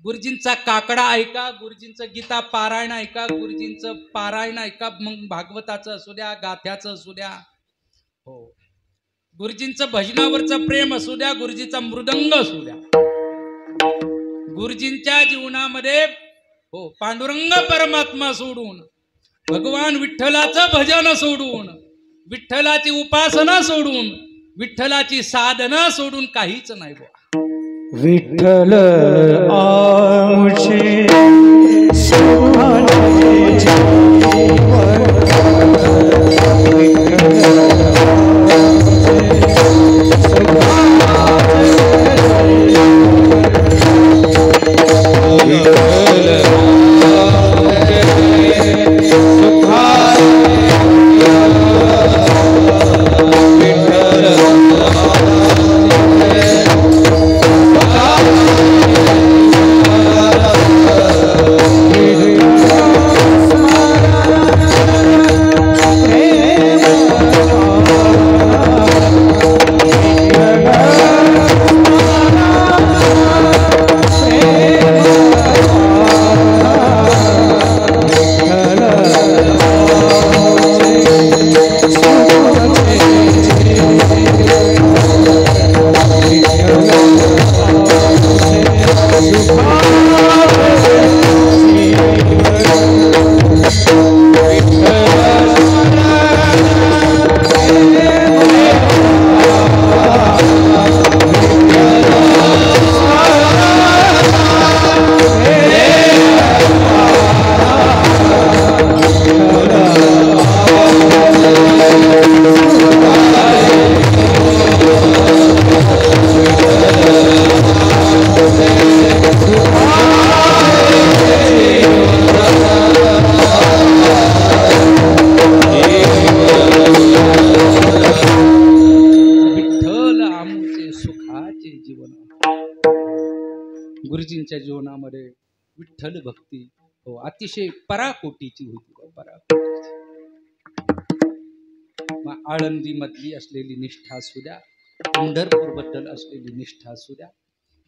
गुरुजींचा काकडा ऐका, गुरुजींचं गीता पारायण ऐका, गुरुजींचं पारायण ऐका, मग भागवताचं असू द्या, गाथ्याचं असू द्या, हो गुरुजींचं भजनावरचं प्रेम असू द्या, गुरुजीचा मृदंग असू द्या. गुरुजींच्या जीवनामध्ये हो पांडुरंग परमात्मा सोडून, भगवान विठ्ठलाचं भजन सोडून, विठ्ठलाची उपासना सोडून, विठ्ठलाची साधना सोडून काहीच नाही बुवा. विठ्ठल आमुचे सुखाचे जीवन, गुरुजींच्या जीवनामध्ये विठ्ठल भक्ती हो अतिशय पराकोटीची होती. पराकोटीची आळंदी मधली असलेली निष्ठा असू द्या, पंढरपूर बद्दल असलेली निष्ठा असू द्या,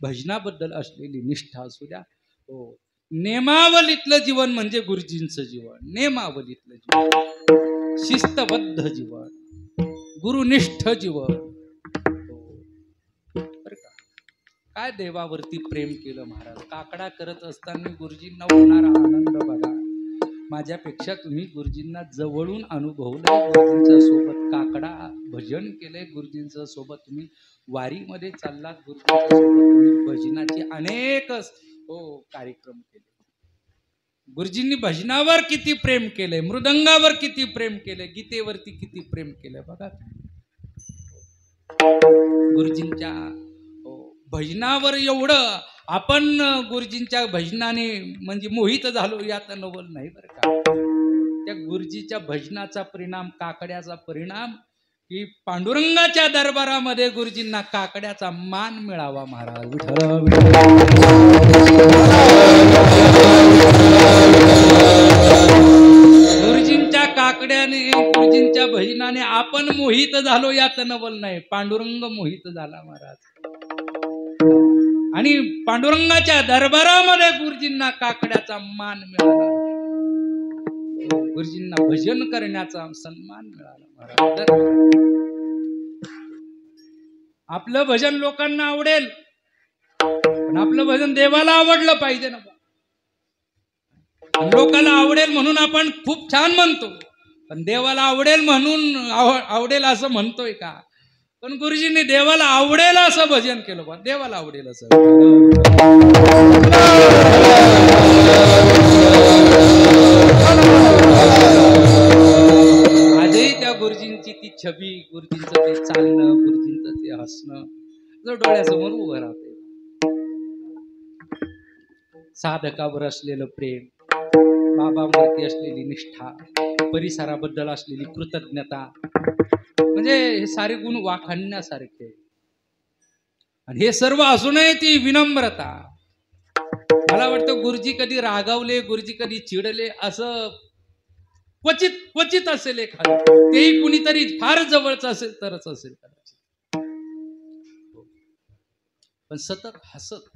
भजनाबद्दल असलेली निष्ठा असू द्या, हो नेमावलीतलं जीवन म्हणजे गुरुजींचं जीवन. नेमावलीतलं जीवन, शिस्तबद्ध जीवन, गुरुनिष्ठ जीवन. काय देवावरती प्रेम केलं महाराज. काकडा करत असताना गुरुजींना होणारा आनंद बघा. माझ्यापेक्षा तुम्ही गुरुजींना जवळून अनुभवलं. गुरुजींच्या सोबत काकडा भजन केलंय, गुरुजींच्या सोबत तुम्ही वारीमध्ये चाललात, गुरुजींच्या सोबत तुम्ही भजनाचे अनेक कार्यक्रम केले. गुरुजींनी भजनावर किती प्रेम केलंय, मृदंगावर किती प्रेम केलंय, गीतेवरती किती प्रेम केलंय बघा. गुरुजींच्या भजनावर एवढं आपण गुरुजींच्या भजनाने म्हणजे मोहित झालो यात नवल नाही बरं का. गुरुजीच्या भजनाचा परिणाम, काकड्याचा परिणाम, की पांडुरंगाच्या दरबारामध्ये गुरुजींना काकड्याचा मान मिळावा. महाराज विठ्ठल गुरुजींच्या काकड्याने, गुरुजींच्या भजनाने आपण मोहित झालो यात नवल नाही. पांडुरंग मोहित झाला महाराज. आणि पांडुरंगाच्या दरबारामध्ये गुरुजींना काकड्याचा मान मिळाला. गुरुजींना भजन करण्याचा सन्मान मिळाला महाराज. आपलं भजन लोकांना आवडेल, पण आपलं भजन देवाला आवडलं पाहिजे ना. लोकांना आवडेल म्हणून आपण खूप छान म्हणतो, पण देवाला आवडेल म्हणून आवडेल असं म्हणतोय का? पण गुरुजींनी देवाला आवडेल असं भजन केलं बा. देवाला आवडेल असं. आजही त्या गुरुजींची ती छबी, गुरुजींचं ते चालणं, गुरुजींचं ते हसणं जो डोळ्यासमोर उभं राहते. साधकावर असलेलं प्रेम, बाबावरती असलेली निष्ठा, परिसराबद्दल असलेली कृतज्ञता, म्हणजे हे सारे गुण वाखाणण्यासारखे. आणि हे सर्व असूनही ती विनम्रता. मला वाटतं गुरुजी कधी रागावले, गुरुजी कधी चिडले असं क्वचित असेल एखादं, तेही कुणीतरी फार जवळचं असेल तरच असेल कदाचित. पण सतत हसत.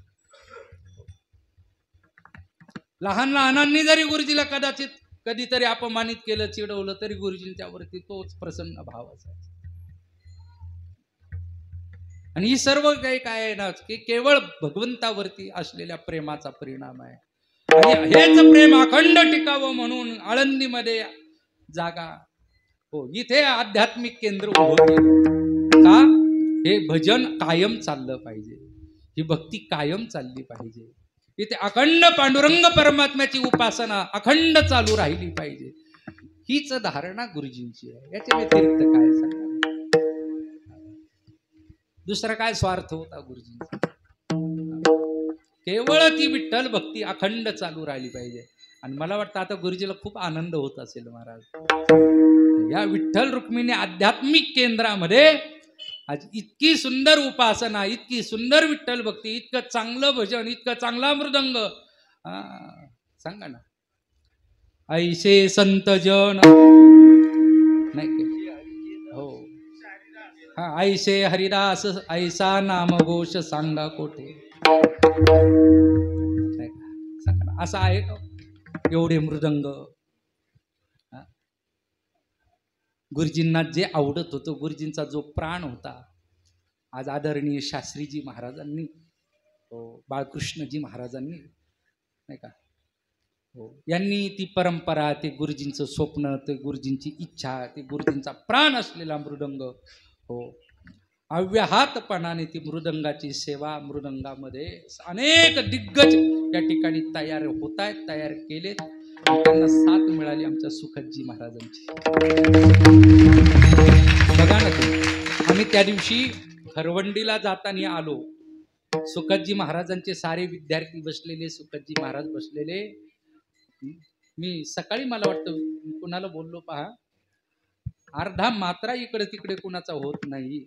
लहान लहानांनी जरी गुरुजीला कदाचित कधीतरी अपमानित केलं, चिडवलं, तरी गुरुजींच्यावरती तोच प्रसन्न भाव असायचा. आणि ही सर्व काही काय आहे ना, की केवळ भगवंतावरती असलेल्या प्रेमाचा परिणाम आहे. आणि हेच प्रेम अखंड टिकावं म्हणून आळंदीमध्ये जागा, हो, इथे आध्यात्मिक केंद्र उभं केलं. का? हे भजन कायम चाललं पाहिजे, ही भक्ती कायम चालली पाहिजे. इथे अखंड पांडुरंग परमात्म्याची उपासना अखंड चालू राहिली पाहिजे. हीच धारणा गुरुजींची आहे. याच्या व्यतिरिक्त काय सांगा? दुसरा काय स्वार्थ होता गुरुजींचा? केवळ ती विठ्ठल भक्ती अखंड चालू राहिली पाहिजे. आणि मला वाटतं आता गुरुजीला खूप आनंद होत असेल महाराज. या विठ्ठल रुक्मिणी आध्यात्मिक केंद्रामध्ये आज इतकी सुंदर उपासना, इतकी सुंदर विठ्ठल भक्ती, इतकं चांगलं भजन, इतकं चांगला मृदंग. सांगा ना, ऐसे संत जन नाही, हो, हा, ऐसे हरिदास ऐसा नाम घोष सांगा कोठे. सांगा ना, असं आहे का? एवढे मृदंग. गुरुजींना जे आवडत होतं, गुरुजींचा जो प्राण होता, आज आदरणीय शास्त्रीजी महाराजांनी, बाळकृष्णजी महाराजांनी, नाही का, हो, यांनी ती परंपरा, ते गुरुजींचं स्वप्न, ते गुरुजींची इच्छा, ते गुरुजींचा प्राण असलेला मृदंग, हो, अव्याहतपणाने ती मृदंगाची सेवा, मृदंगामध्ये अनेक दिग्गज या ठिकाणी तयार होत आहेत, तयार केलेत. त्यांना साथ मिळाली आमच्या सुखदजी महाराजांची. बघा ना तुम्ही, आम्ही त्या दिवशी खरवंडीला जाताना आलो, सुखदजी महाराजांचे सारे विद्यार्थी बसलेले, सुखदजी महाराज बसलेले. मी सकाळी मला वाटतं कुणाला बोललो, पहा, अर्धा मात्रा इकडे तिकडे कुणाचा होत नाही.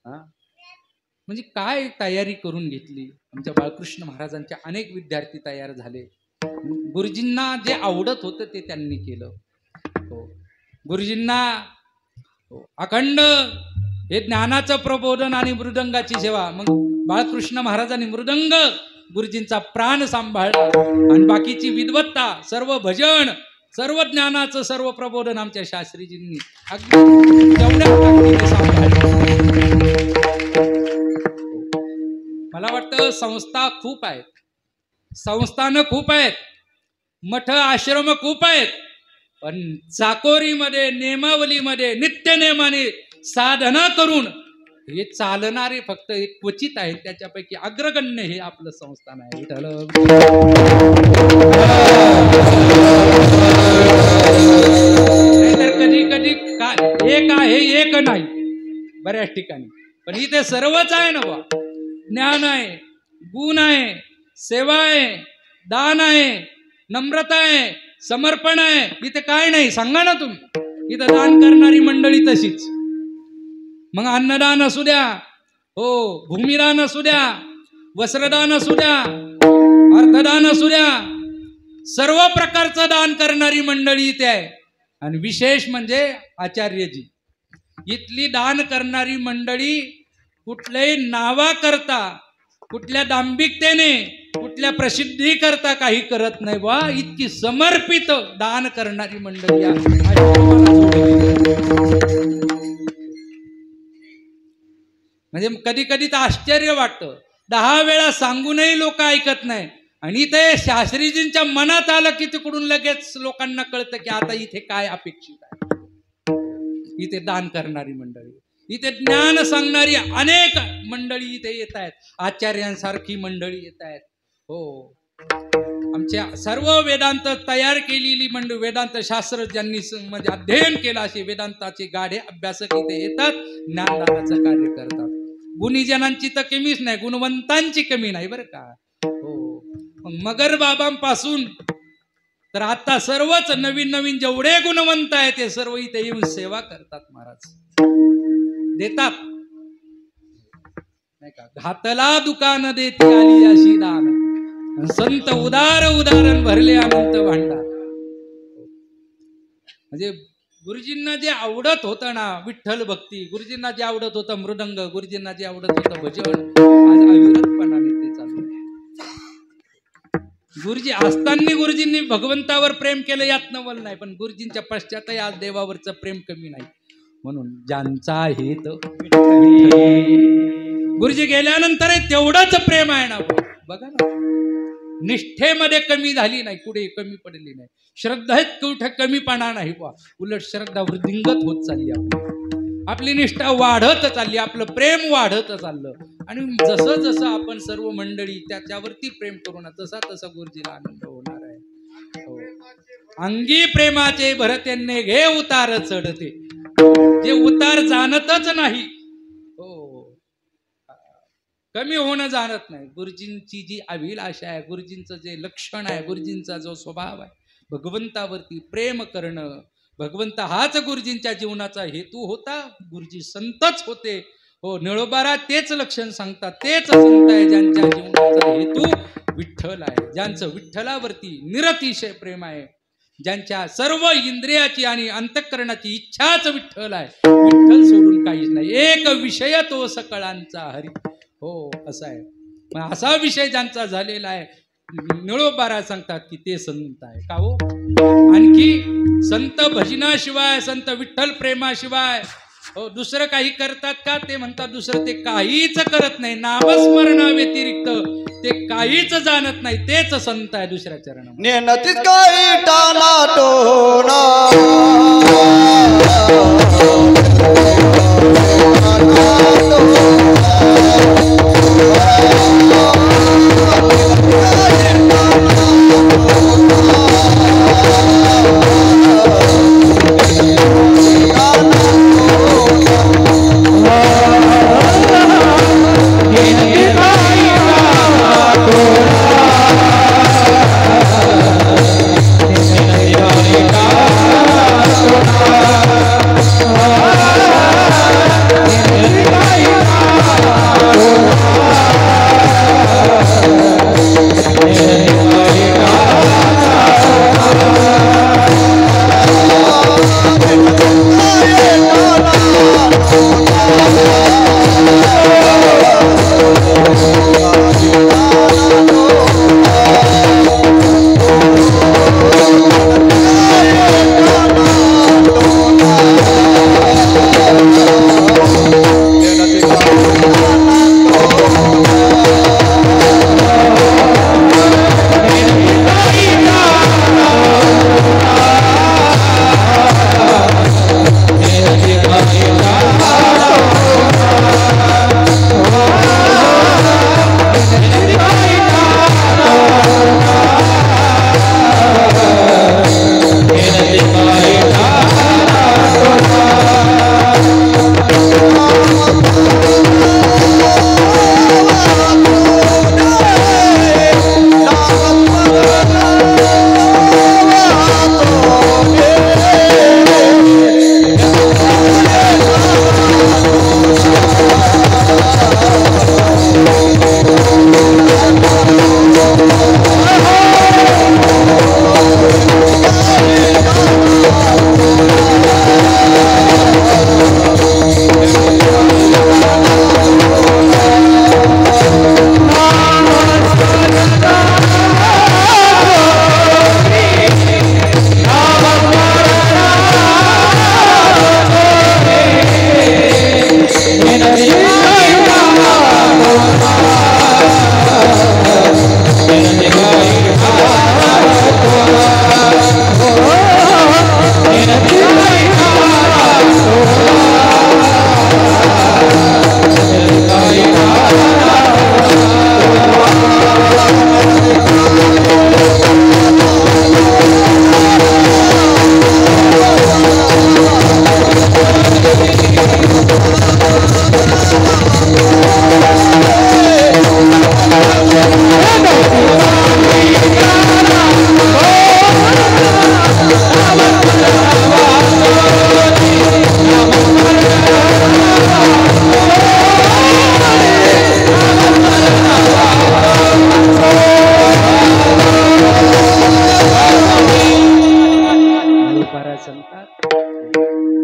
म्हणजे काय तयारी करून घेतली. आमच्या बाळकृष्ण महाराजांचे अनेक विद्यार्थी तयार झाले. गुरुजींना जे आवडत होतं ते त्यांनी केलं. हो, गुरुजींना अखंड हे ज्ञानाचं प्रबोधन आणि मृदंगाची सेवा. मग बाळकृष्ण महाराजांनी मृदंग, गुरुजींचा प्राण सांभाळला, आणि बाकीची विद्वत्ता, सर्व भजन, सर्व ज्ञानाचं सर्व प्रबोधन आमच्या शास्त्रीजींनी तेवढ्या सांभाळलं. मला वाटतं संस्था खूप आहेत, संस्थानं खूप आहेत, मठ आश्रम खूप आहेत, पण चाकोरीमध्ये, नेमावलीमध्ये नित्यनेमाने साधना करून हे चालणारे फक्त एक क्वचित आहेत. त्याच्यापैकी अग्रगण्य हे आपलं संस्थान आहे. विठ्ठल नाहीतर कधी कधी एक आहे, एक नाही बऱ्याच ठिकाणी, पण इथे सर्वच आहे ना बा. ज्ञान आहे, गुण आहे, सेवा आहे, दान आहे, नम्रता आहे, समर्पण आहे. इथे काय नाही सांगा ना तुम्ही. इथं दान करणारी मंडळी तशीच. मग अन्नदान असू द्या, हो भूमिदान असू द्या, वस्त्रदान असू द्या, अर्थदान असू द्या, सर्व प्रकारचं दान करणारी मंडळी इथे आहे. आणि विशेष म्हणजे आचार्यजी, इथली दान करणारी मंडळी कुठल्याही नावा करता, कुठल्या दांभिकतेने, कुठल्या प्रसिद्धी करता काही करत नाही. वा इतकी समर्पित दान करणारी मंडळी म्हणजे कधी कधी तर आश्चर्य वाटतं. 10 वेळा सांगूनही लोक ऐकत नाही. आणि ते शास्त्रीजींच्या मनात आलं की तिकडून लगेच लोकांना कळतं की आता इथे काय अपेक्षित आहे. इथे दान करणारी मंडळी, इथे ज्ञान सांगणारी अनेक मंडळी इथे येत आहेत. आचार्यांसारखी मंडळी येत आहेत. हो आमच्या सर्व वेदांत तयार केलेली मंडळी, वेदांत शास्त्र ज्यांनी म्हणजे अध्ययन केलं असे वेदांताचे गाढे अभ्यासक इथे येतात, ज्ञानदानाचं कार्य करतात. गुणीजनांची तर कमीच नाही, गुणवंतांची कमी नाही बरं का. हो मग मगर बाबांपासून तर आता सर्वच नवीन नवीन जेवढे गुणवंत आहेत ते सर्व इथे येऊन सेवा करतात. महाराज देतात नाही का. घातला दुकान देती आली अशी दान, संत उदार उदाहरण भरले अनंत भांडार. म्हणजे गुरुजींना जे आवडत होतं ना विठ्ठल भक्ती, गुरुजींना जे आवडत होतं मृदंग, गुरुजींना जे आवडत होतं भजन, आज अविरतपणाने ते चालू आहे. गुरुजी असताना गुरुजींनी भगवंतावर प्रेम केलं यात नवल नाही, पण गुरुजींच्या पश्चातही आज देवावरचं प्रेम कमी नाही. म्हणून ज्यांचा हेत गुरुजी गेल्यानंतर तेवढंच प्रेम आहे ना. बघा ना, निष्ठेमध्ये कमी झाली नाही, कुठे कमी पडली नाही, श्रद्धेत कुठे कमीपणा नाही. उलट श्रद्धा वृद्धिंगत होत चालली. आपली निष्ठा वाढत चालली, आपलं प्रेम वाढत चाललं. आणि जसं जसं आपण सर्व मंडळी त्याच्यावरती प्रेम करू ना, तसा तसा गुरुजीला आनंद होणार आहे. हो. अंगी प्रेमाचे भरतेने घे उतार चढते, जे उतार जाणतच नाही, हो कमी होणं जाणत नाही. गुरुजींची जी अभिलाषा आहे, गुरुजींचं जे लक्षण आहे, गुरुजींचा जो स्वभाव आहे, भगवंतावरती प्रेम करणं, भगवंत हाच गुरुजींच्या जीवनाचा हेतू होता. गुरुजी संतच होते. हो निळोबारा तेच लक्षण सांगतात. तेच संत आहे ज्यांच्या जीवनाचा हेतू विठ्ठल आहे, ज्यांचं विठ्ठलावरती निरतिशय प्रेम आहे, ज्यांच्या सर्व इंद्रियाची आणि अंतःकरणाची इच्छाच विठ्ठल आहे. विठ्ठल सोडून काहीच नाही. एक विषय तो सकळांचा हरी. हो असं आहे. असा विषय ज्यांचा झालेला आहे, निळोबारा सांगतात की ते संत आहे. का हो आणखी संत भजनाशिवाय, संत विठ्ठल प्रेमाशिवाय हो दुसरं काही करतात का? ते म्हणतात दुसरं ते काहीच करत नाही. नामस्मरणा व्यतिरिक्त ते काहीच जाणत नाही. तेच संत आहे. दुसऱ्या चरणामध्ये काही टाना टोना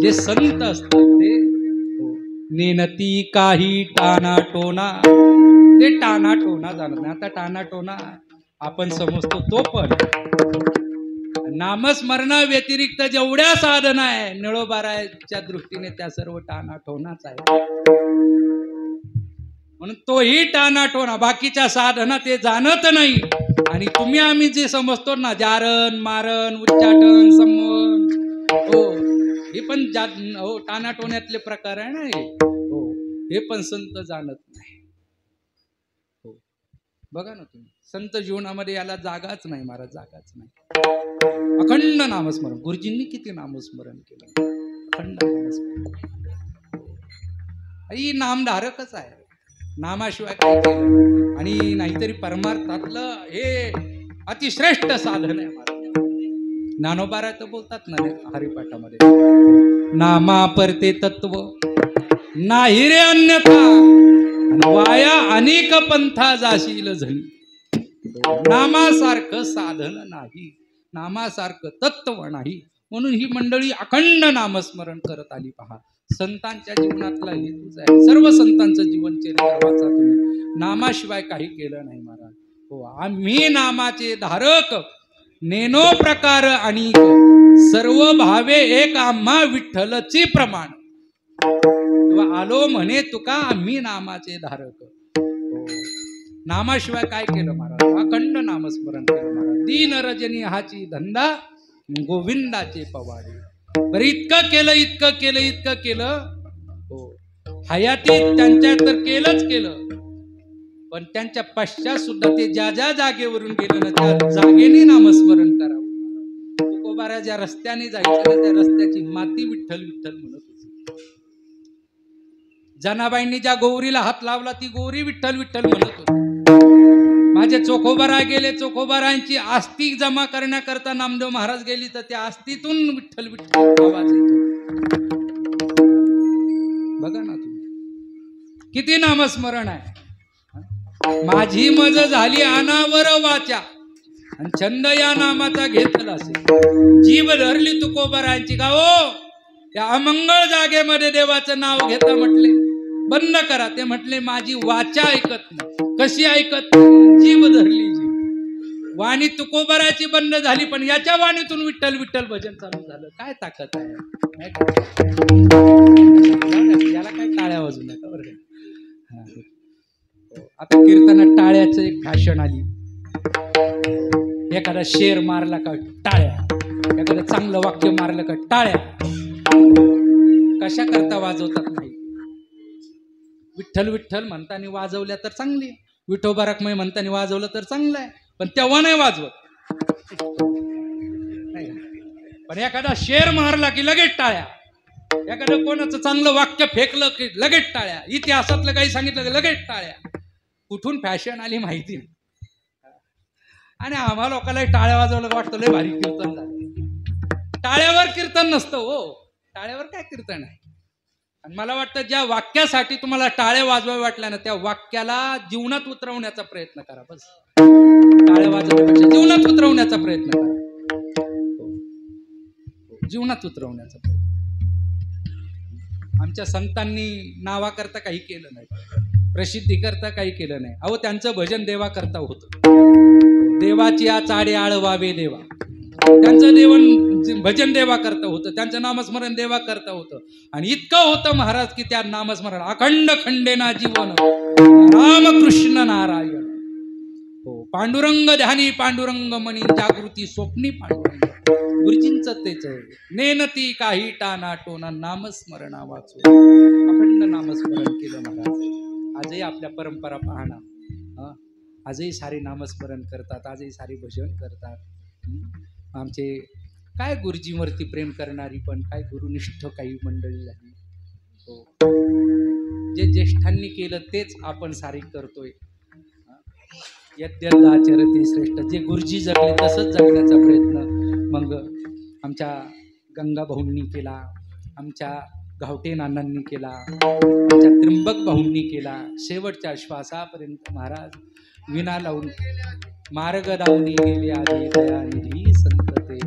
जे संत असतात ते नेनती काही टानाटोना, ते टानाटोना जाणत नाही. आता टानाटोना आपण समजतो तो, पण नामस्मरणा व्यतिरिक्त जेवढ्या साधना आहे निळोबाराच्या दृष्टीने त्या सर्व टानाटोनाच आहे. म्हणून तोही टानाटोना, बाकीच्या साधना ते जाणत नाही. आणि तुम्ही आम्ही जे समजतो ना, जारण मारण उच्चाटन संमोहन, हो हे पण हो टानाटोण्यातले प्रकार आहे ना हे. हो हे पण संत जाणत नाही. हो बघा ना तुम्ही, संत जीवनामध्ये याला जागाच नाही महाराज, जागाच नाही. अखंड नामस्मरण, गुरुजींनी किती नामस्मरण केलं, अखंड नामस्मरण. ही नामधारकच आहे, नामाशिवाय काय केलं. आणि नाहीतरी परमार्थातलं हे अतिश्रेष्ठ साधन आहे महाराज. ज्ञानोबा तर बोलतात ना हरिपाठामध्ये, नामा परते तत्व नाही रे अन्यथा, वाया अनेक पंथा जाशील झणी. नामासारखं साधन नाही, नामासारखं तत्व नाही. म्हणून ही मंडळी अखंड नामस्मरण करत आली. पहा, संतांच्या जीवनातला हेतूच आहे. सर्व संतांचं जीवनचरित्र वाचा तुम्ही, नामाशिवाय काही केलं नाही महाराज. हो आम्ही नामाचे धारक, नेनो प्रकार आणि सर्व भावे एक आम्हा विठ्ठलची प्रमाण. आलो म्हणे तुका आम्ही नामाचे धारक. हो नामाशिवाय काय केलं महाराज, अखंड नामस्मरण केलं महाराज. दीन रजनी हाची धंदा गोविंदाचे पवाडे. बरं इतकं केलं, इतकं केलं, इतकं केलं. हो हयाती त्यांच्या तर केलंच केलं, पण त्यांच्या पश्चात सुद्धा ते ज्या ज्या जागेवरून गेलं ना त्या जागेने नामस्मरण करावं. तुकोबारा ज्या रस्त्याने जायचं ना त्या रस्त्याची माती विठ्ठल विठ्ठल म्हणत होती. जनाबाईंनी ज्या गौरीला हात लावला ती गौरी विठ्ठल विठ्ठल म्हणत होती. माझे चोखोबारा गेले, चोखोबारांची आस्ती जमा करण्याकरता नामदेव महाराज गेली तर त्या आस्तीतून विठ्ठल विठ्ठल आवाज येतो. बघा ना तुम्ही किती नामस्मरण आहे. माझी मज झाली अनावर वाचा, आणि छंद या नामाचा घेतला असे. जीव धरली तुकोबारांची गावो, त्या अमंगळ जागेमध्ये देवाचं नाव घेता म्हटले बंद करा. ते म्हटले माझी वाचा ऐकत नाही. कशी ऐकत? जीव धरली. वाणी तुकोबाराची बंद झाली, पण याच्या वाणीतून विठ्ठल विठ्ठल भजन चालू झालं. काय ताकद आहे, याला काय टाळ्या वाजू नका बरं का. आता कीर्तनात टाळ्याचं एक भाषण आली. एखादा शेर मारला का टाळ्या, एखादं चांगलं वाक्य मारलं का टाळ्या. कशा करता वाजवतात नाही. विठ्ठल विठ्ठल म्हणताना वाजवल्या तर चांगली, विठोबारकमय म्हणताना वाजवलं तर चांगलं आहे, पण तेव्हा नाही वाजवत. पण एखादा शेर मारला की लगेच टाळ्या, एखादं कोणाचं चांगलं वाक्य फेकलं की लगेच टाळ्या, इतिहासातलं काही सांगितलं की लगेच टाळ्या. कुठून फॅशन आली माहिती नाही. आणि आम्हा लोकांना टाळ्या वाजवलं वाटतं लय भारी कीर्तन झालं. टाळ्यावर कीर्तन नसतं हो, टाळ्यावर काय कीर्तन आहे. आणि मला वाटतं ज्या वाक्यासाठी तुम्हाला टाळ्या वाजवाव्या वाटल्या ना त्या वाक्याला जीवनात उतरवण्याचा प्रयत्न करा. बस टाळ्या वाजवण्यापेक्षा जीवनात उतरवण्याचा प्रयत्न करा. जीवनात उतरवण्याचा प्रयत्न. आमच्या संतांनी नावाकरता काही केलं नाही, प्रसिद्धी करता काही केलं नाही. अहो त्यांचं भजन देवा करता होतं. देवाची आ चाडे आळवावे देवा, त्यांचं भजन देवा करता होतं, त्यांचं नामस्मरण देवा करता होतं. आणि इतकं होतं महाराज की त्या नामस्मरण अखंड खंडेना जीवन रामकृष्ण नारायण. हो पांडुरंग ध्यानी पांडुरंग मनी जागृती स्वप्नी पांडुरंग. गुरुजींचं तेच आहे. नेनती काही टाना टोना नामस्मरणा वाचू. अखंड नामस्मरण केलं महाराज. आजही आपल्या परंपरा पाहणं, आजही सारे नामस्मरण करतात, आजही सारे भजन करतात. आमचे काय गुरुजीवरती प्रेम करणारी पण काय गुरुनिष्ठ काही मंडळी झाली. हो जे ज्येष्ठांनी केलं तेच आपण सारे करतोय. यद्यदाचरते श्रेष्ठ. जे गुरुजी जगले तसंच जगण्याचा प्रयत्न मग आमच्या गंगा भाऊंनी केला, आमच्या गावटे नानांनी केला, आमच्या त्र्यंबक भाऊंनी केला. शेवटच्या श्वासापर्यंत महाराज विना लावून मार्ग दावणी गेले आधी दयानिधी संत ते.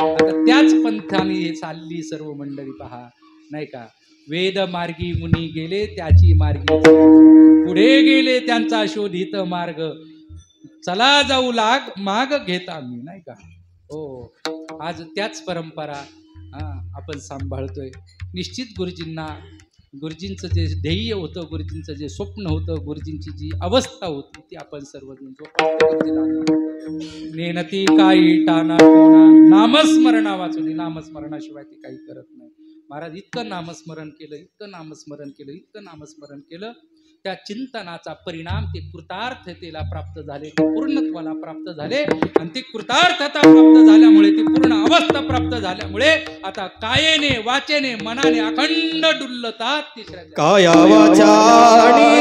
आता त्याच पंथाने चालली सर्व मंडळी पहा, नाही का. वेद मार्गी मुनी गेले त्याची मार्गी, पुढे गेले त्यांचा शोधित मार्ग, चला जाऊ लाग माग घेता मी, नाही का. हो, आज त्याच परंपरा आपण सांभाळतोय. निश्चित गुरुजींचं जे ध्येय होतं, गुरुजींचं जे स्वप्न होतं, गुरुजींची जी अवस्था होती ती आपण सर्वजण नेनती काही टाना टोना, नामस्मरणा वाचून, नामस्मरणाशिवाय ते काही करत नाही. महाराज इतकं नामस्मरण केलं, इतकं नामस्मरण केलं, इतकं नामस्मरण केलं, त्या चिंतनाचा परिणाम ते कृतार्थतेला प्राप्त झाले, ते पूर्णत्वाला प्राप्त झाले. आणि ते कृतार्थता प्राप्त झाल्यामुळे, ती पूर्ण अवस्था प्राप्त झाल्यामुळे आता कायेने वाचेने मनाने अखंड डुल्लतात. तिसऱ्या काया वाचा आणि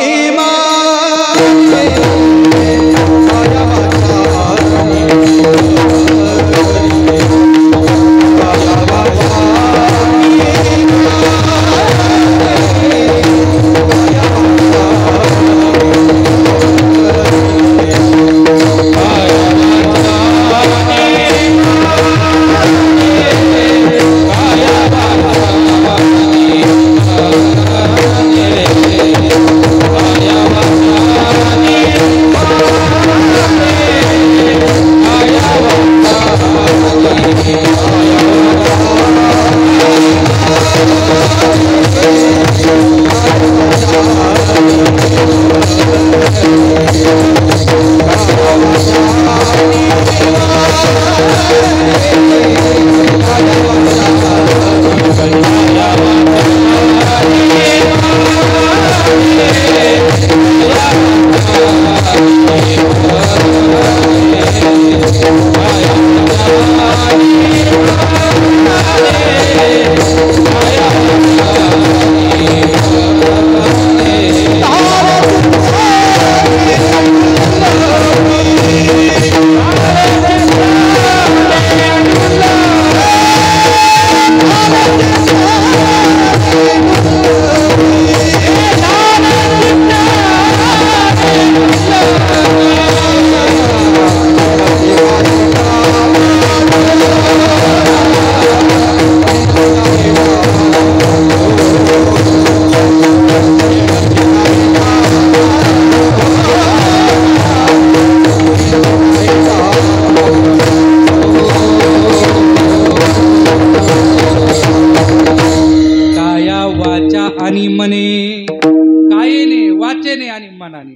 आणि मने, कायेने वाचेने आणि मनाने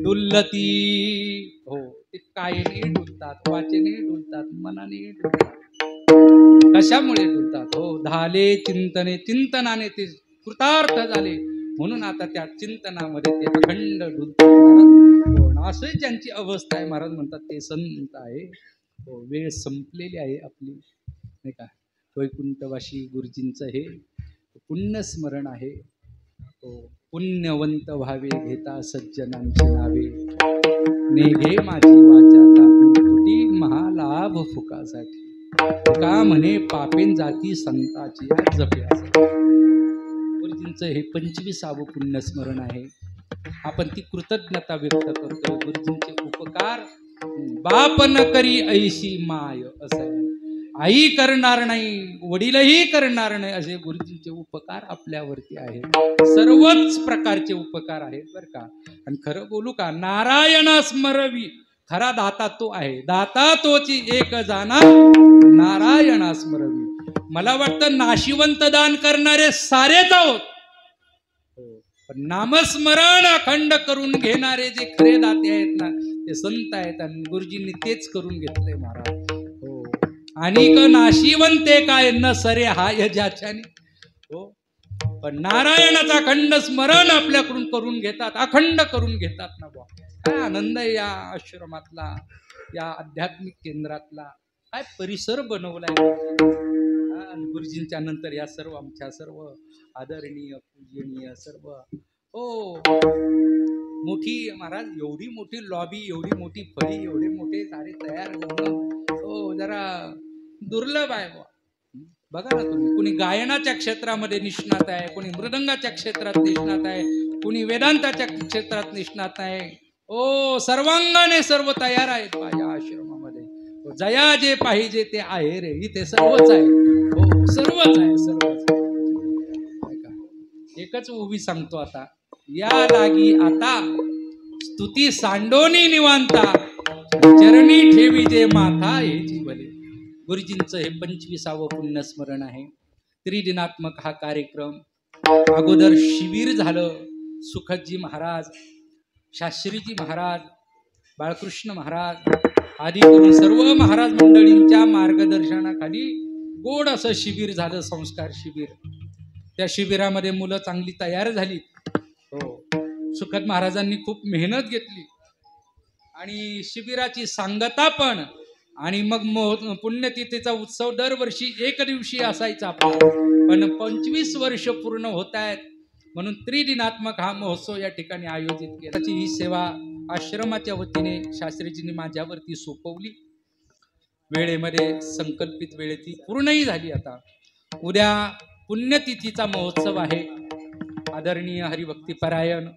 डुल्लती. हो, ते कायेने डुलतात, वाचेने डुलतात, मनाने डुलतात. कशामुळे डुलतात? हो, झाले चिंतने, चिंतनाने ते कृतार्थ झाले, म्हणून आता त्या चिंतनामध्ये ते अखंड डुलतात. महाराज असं ज्यांची अवस्था आहे, महाराज म्हणतात ते संत आहे. हो, वेळ संपलेली आहे आपली, नाही का. वैकुंठवासी गुरुजींचं हे पुण्यस्मरण आहे. हो, पुण्यवंत व्हावे घेता सज्जनांची नावे, नेघे माझी वाचा तुटी महालाभ फुकासाठी, का म्हणे पापेन जाती संताची जप्यासाठी. गुरुजींचं हे 25वे पुण्यस्मरण आहे. आपण ती कृतज्ञता व्यक्त करतो. गुरुजींचे उपकार बाप न करी ऐशी माय, असं आहे. आई करणार नाही, वडीलही करणार नाही, असे गुरुजींचे उपकार आपल्यावरती आहेत. सर्वच प्रकारचे उपकार आहेत बरं का. आणि खरं बोलू का, नारायण स्मरवी, खरा दाता तो आहे. दाता तोची एक जाना, नारायण स्मरवी. मला वाटतं नाशिवंत दान करणारे सारेच आहोत, पण नामस्मरण अखंड करून घेणारे जे खरे दाते आहेत ना, ते संत आहेत. आणि गुरुजींनी तेच करून घेतलंय महाराज. हो, आणि नाशिवंते काय न सरे हाय ज्याच्याने. हो, पण नारायणाचा अखंड स्मरण आपल्याकडून करून घेतात, अखंड करून घेतात ना बुवा. काय आनंद आहे या आश्रमातला, या आध्यात्मिक केंद्रातला. काय परिसर बनवलाय. आणि गुरुजींच्या नंतर या सर्व आमच्या सर्व आदरणीय पूजनीय सर्व, हो, मोठी महाराज, एवढी मोठी लॉबी, एवढी मोठी फळी, एवढे मोठे सारे तयार होणं, हो, जरा दुर्लभ आहे बुवा. बघा ना तुम्ही, कुणी गायनाच्या क्षेत्रामध्ये निष्णात आहे, कुणी मृदंगाच्या क्षेत्रात निष्णात आहे, कुणी वेदांताच्या क्षेत्रात निष्णात आहे. ओ, सर्वांगाने सर्व तयार आहेत माझ्या आश्रमामध्ये. जया जे पाहिजे ते आहे रे, इथे सर्वच आहे. हो, सर्वच आहे, सर्वच आहे. एकच उभी सांगतो आता, या लागी आता स्तुती सांडोनी निवांता, चरणी ठेवी जे माथा याची भले. गुरुजींचं हे 25वे पुण्यस्मरण आहे. त्रिदिनात्मक हा कार्यक्रम. अगोदर शिबिर झालं. सुखदजी महाराज, शास्त्रीजी महाराज, बाळकृष्ण महाराज आदी करून सर्व महाराज मंडळींच्या मार्गदर्शनाखाली गोड असं शिबिर झालं, संस्कार शिबिर. त्या शिबिरामध्ये मुलं चांगली तयार झाली. हो, सुखद महाराजांनी खूप मेहनत घेतली आणि शिबिराची सांगता पण. आणि मग पुण्यतिथीचा उत्सव दरवर्षी एक दिवशी असायचा आपला, पण 25 वर्ष पूर्ण होत आहेत म्हणून त्रिदिनात्मक हा महोत्सव या ठिकाणी आयोजित केला. त्याची ही सेवा आश्रमाच्या वतीने शास्त्रीजींनी माझ्यावरती सोपवली. वेळेमध्ये संकल्पित वेळेची पूर्णही झाली. आता उद्या पुण्यतिथीचा महोत्सव आहे. आदरणीय हरिभक्तीपरायण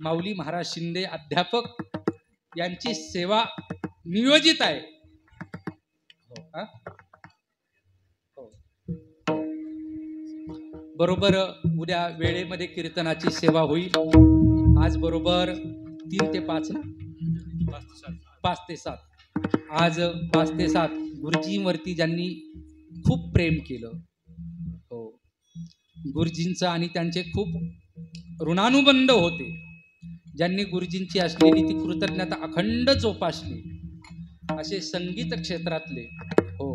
माऊली महाराज शिंदे अध्यापक यांची सेवा नियोजित आहे. बरोबर उद्या वेळेमध्ये कीर्तनाची सेवा होईल. आज बरोबर 3 ते 5 ना, 5 ते 7. आज 5 ते 7 गुरुजींवरती ज्यांनी खूप प्रेम केलं. हो, गुरुजींचं आणि त्यांचे खूप ऋणानुबंध होते. ज्यांनी गुरुजींची असलेली ती कृतज्ञता अखंड जोपासली, असे संगीत क्षेत्रातले हो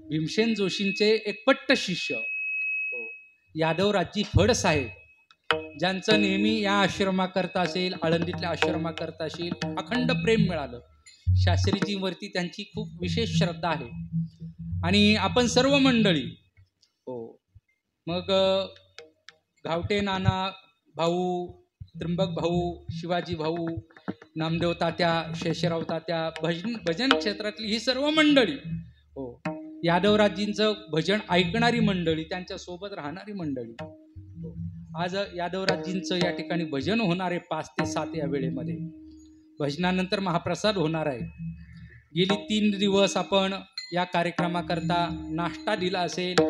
भीमसेन जोशींचे एकपट्ट शिष्य हो यादवराजी फड साहेब, ज्यांचं नेहमी या आश्रमाकरता असेल, आळंदीतल्या आश्रमाकरता असेल अखंड प्रेम मिळालं. शास्त्रीजींवरती त्यांची खूप विशेष श्रद्धा आहे. आणि आपण सर्व मंडळी हो, मग घावटे नाना भाऊ, त्र्यंबक भाऊ, शिवाजी भाऊ, नामदेव तात्या, शेषराव तात्या, भजन क्षेत्रातली ही सर्व मंडळी हो, यादवराजींचं भजन ऐकणारी मंडळी, त्यांच्या सोबत राहणारी मंडळी हो. आज यादवराजींचं या ठिकाणी भजन होणार आहे 5 ते 7 या वेळेमध्ये. भजनानंतर महाप्रसाद होणार आहे. गेली 3 दिवस आपण या कार्यक्रमाकरता नाश्ता दिला असेल,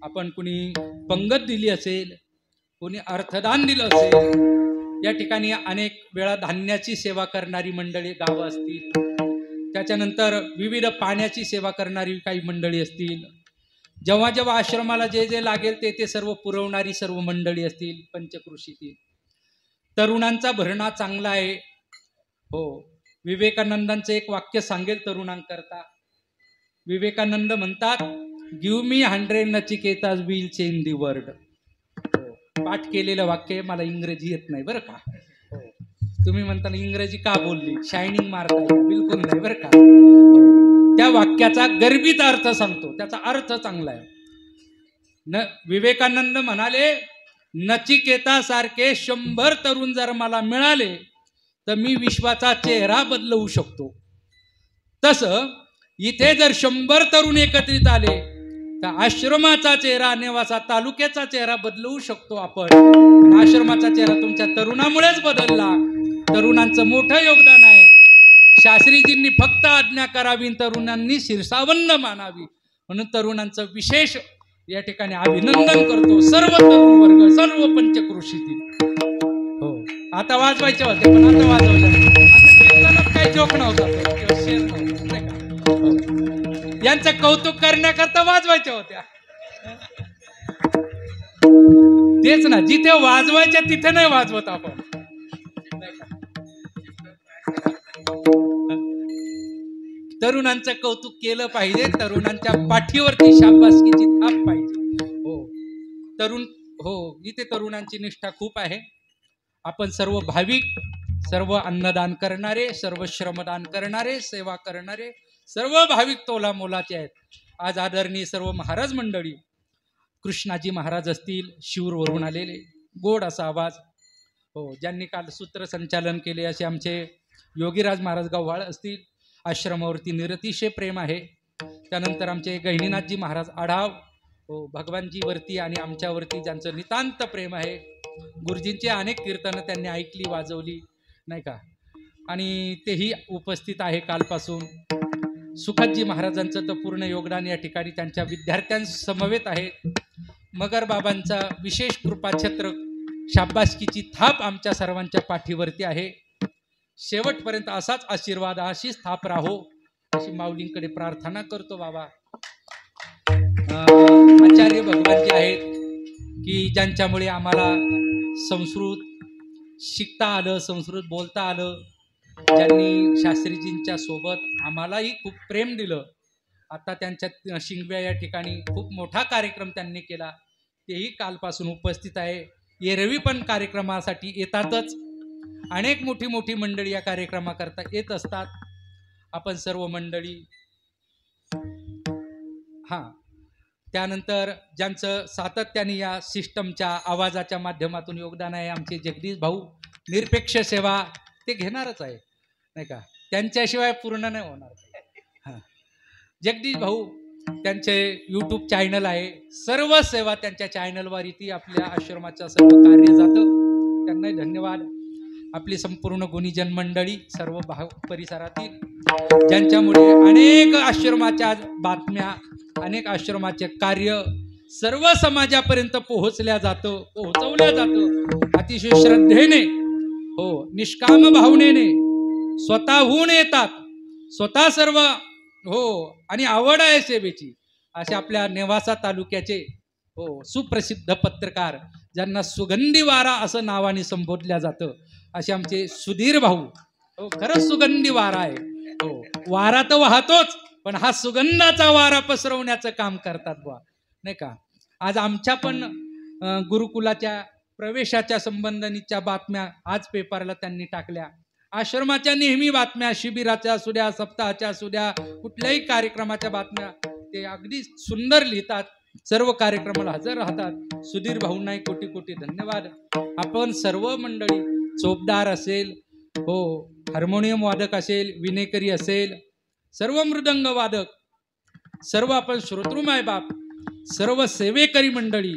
आपण कुणी पंगत दिली असेल, कोणी अर्थदान दिलं असेल. या ठिकाणी अनेक वेळा धान्याची सेवा करणारी मंडळी गावं असतील, त्याच्यानंतर विविध पाण्याची सेवा करणारी काही मंडळी असतील, जेव्हा जेव्हा आश्रमाला जे जे लागेल ते सर्व पुरवणारी सर्व मंडळी असतील पंचकृषीतील. तरुणांचा भरणा चांगला आहे हो. विवेकानंदांचं एक वाक्य सांगेल तरुणांकरता. विवेकानंद म्हणतात, give me 100 Nachiketas will change the world. पाठ केलेलं वाक्य, मला इंग्रजी येत नाही बरं का. तुम्ही म्हणता इंग्रजी का बोलली, शायनिंग मारताय, बिलकुल नाही बरं का. त्या वाक्याचा गर्भित अर्थ सांगतो, त्याचा अर्थ चांगला आहे. विवेकानंद म्हणाले, नचिकेतासारखे 100 तरुण जर मला मिळाले तर मी विश्वाचा चेहरा बदलवू शकतो. तसं इथे जर 100 तरुण एकत्रित आले तर आश्रमाचा चेहरा, नेवासा तालुक्याचा चेहरा बदलवू शकतो आपण. आश्रमाचा चेहरा तुमच्या तरुणामुळेच बदलला. तरुणांचं मोठं योगदान आहे. शास्त्रीजींनी फक्त आज्ञा करावी, तरुणांनी शिरसावंद मानावी. म्हणून तरुणांचं विशेष या ठिकाणी अभिनंदन करतो. सर्व तरुण वर्ग, सर्व पंचकृषीतील हो. आता वाजवायचे होते पण आता वाजवलं. आता कीर्तनात काही जोक नव्हता, शेर नव्हता नाही का. यांचं कौतुक करण्याकरता वाजवायच्या होत्या. तेच ना, जिथे वाजवायच्या तिथे नाही वाजवत आपण. तरुणांचं कौतुक केलं पाहिजे. तरुणांच्या पाठीवरती शाबासकीची थाप पाहिजे हो. तरुण हो, इथे तरुणांची निष्ठा खूप आहे. आपण सर्व भाविक, सर्व अन्नदान करणारे, सर्व श्रमदान करणारे, सेवा करणारे सर्व भाविक तोला मोलाचे आहेत. आज आदरणीय सर्व महाराज मंडळी, कृष्णाजी महाराज असतील, शिवूरवरून आलेले, गोड असा आवाज हो, ज्यांनी काल सूत्रसंचालन केले असे आमचे योगीराज महाराज गव्हाळ असतील. आश्रमावरती निरतिशय प्रेम आहे. त्यानंतर आमचे गहिनीनाथजी महाराज आढाव हो, भगवानजीवरती आणि आमच्यावरती ज्यांचं नितांत प्रेम आहे. गुरुजींची अनेक कीर्तनं त्यांनी ऐकली, वाजवली नाही का. आणि तेही उपस्थित आहे कालपासून. सुखाजी महाराजांचं तर पूर्ण योगदान या ठिकाणी त्यांच्या विद्यार्थ्यांसमवेत आहे. मगर बाबांचा विशेष कृपाछत्र शाबासकीची थाप आमच्या सर्वांच्या पाठीवरती आहे. शेवटपर्यंत असाच आशीर्वाद अशीच थाप राहो अशी माऊलींकडे प्रार्थना करतो. बाबा आचार्य भगवान जे आहेत की ज्यांच्यामुळे आम्हाला संस्कृत शिकता आलं, संस्कृत बोलता आलं, ज्यांनी शास्त्रीजींच्या सोबत आम्हालाही खूप प्रेम दिलं. आता त्यांच्या शिंगव्या या ठिकाणी खूप मोठा कार्यक्रम त्यांनी केला, तेही कालपासून उपस्थित आहे. एरवी पण कार्यक्रमासाठी येतातच. अनेक मोठी मोठी मंडळी या कार्यक्रमाकरता येत असतात. आपण सर्व मंडळी त्यानंतर ज्यांचं सातत्याने या सिस्टमच्या आवाजाच्या माध्यमातून योगदान आहे आमचे जगदीश भाऊ. निरपेक्ष सेवा ते घेणारच आहे नाही का, त्यांच्याशिवाय पूर्ण नाही होणार. जगदीश भाऊ त्यांचे यूट्यूब चॅनल आहे, सर्व सेवा त्यांच्या चॅनलवर इथे आपल्या आश्रमाचं सर्व कार्य जातं. त्यांनाही धन्यवाद. आपली संपूर्ण गुणीजन मंडळी सर्व परिसरातील ज्यांच्यामुळे अनेक आश्रमाच्या बातम्या, अनेक आश्रमाचे कार्य सर्व समाजापर्यंत पोहोचवल्या जातं अतिशय श्रद्धेने, निष्काम भावनेने स्वतःहून येतात, स्वतः सर्व आणि आवड आहे सेवेची. असे आपल्या नेवासा तालुक्याचे सुप्रसिद्ध पत्रकार ज्यांना सुगंधी वारा असं नावाने संबोधल्या जातं असे आमचे सुधीर भाऊ. खरंच सुगंधी वारा आहे. वारा तर वाहतोच, पण हा सुगंधाचा वारा पसरवण्याचं काम करतात बुवा नाही का. आज आमच्या पण गुरुकुलाच्या प्रवेशाच्या संबंधीच्या बातम्या आज पेपरला त्यांनी टाकल्या. आश्रमाच्या नेहमी बातम्या, शिबिराच्या असू द्या, सप्ताहाच्या असू द्या, कुठल्याही कार्यक्रमाच्या बातम्या ते अगदी सुंदर लिहितात. सर्व कार्यक्रमाला हजर राहतात. सुधीर भाऊंनाही कोटी कोटी धन्यवाद. आपण सर्व मंडळी, चोपदार असेल, हार्मोनियम वादक असेल, विनेकरी असेल, सर्व मृदंग वादक, सर्व आपण श्रोतृमाय बाप, सर्व सेवेकरी मंडळी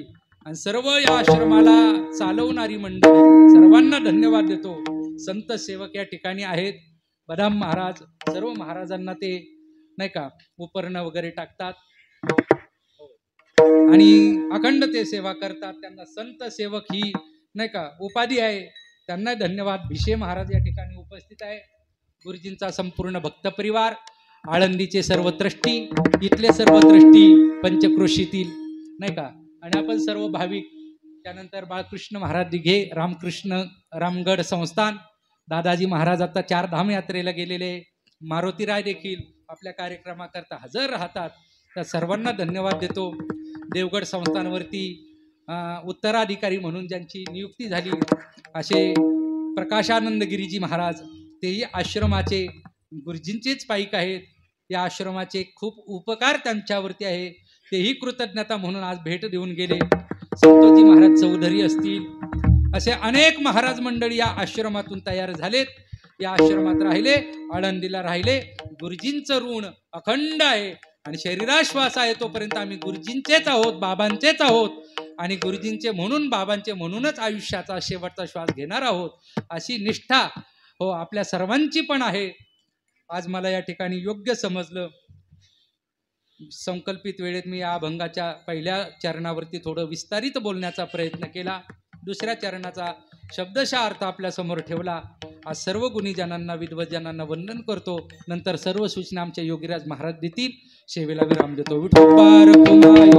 आणि सर्व या आश्रमाला चालवणारी मंडळी, सर्वांना धन्यवाद देतो. संत सेवक या ठिकाणी आहेत. बदाम महाराज, सर्व महाराजांना ते नाही का उपरणं वगैरे टाकतात आणि अखंड ते सेवा करतात. त्यांना संत सेवक ही नाही का उपाधी आहे. त्यांना धन्यवाद. भिशे महाराज या ठिकाणी उपस्थित आहे. गुरुजींचा संपूर्ण भक्त परिवार, आळंदीचे सर्व ट्रस्टी, इथले सर्व ट्रस्टी पंचक्रोशीतील नाही का, आणि आपण सर्व भाविक. त्यानंतर बाळकृष्ण महाराज दिघे, रामकृष्ण रामगड संस्थान, दादाजी महाराज आता 4 धाम यात्रेला गेलेले, मारुतीराय देखील आपल्या कार्यक्रमाकरता हजर राहतात. त्या सर्वांना धन्यवाद देतो. देवगड संस्थानवरती उत्तराधिकारी म्हणून ज्यांची नियुक्ती झाली असे प्रकाशानंद गिरीजी महाराज, तेही आश्रमाचे गुरुजींचेच पाईक आहेत. या आश्रमाचे खूप उपकार त्यांच्यावरती आहे, तेही कृतज्ञता म्हणून आज भेट देऊन गेले. संतोजी महाराज चौधरी असतील, असे अनेक महाराज मंडळी या आश्रमातून तयार झालेत, या आश्रमात राहिले, आळंदीला राहिले. गुरुजींचं ऋण अखंड आहे आणि शरीराश्वास आहे तोपर्यंत आम्ही गुरुजींचेच आहोत, बाबांचेच आहोत आणि गुरुजींचे म्हणून, बाबांचे म्हणूनच आयुष्याचा शेवटचा श्वास घेणार आहोत, अशी निष्ठा आपल्या सर्वांची पण आहे. आज मला या ठिकाणी योग्य समजलं. संकल्पित वेळेत मी या अभंगाच्या पहिल्या चरणावरती थोडं विस्तारित बोलण्याचा प्रयत्न केला. दुसऱ्या चरणाचा शब्दशः अर्थ आपल्या समोर ठेवला. आज सर्व गुणीजनांना, विद्वज्जनांना वंदन करतो. नंतर सर्व सूचना आमच्या योगीराज महाराज देतील. सेवेला विराम देतो. विठोबा रखुमाई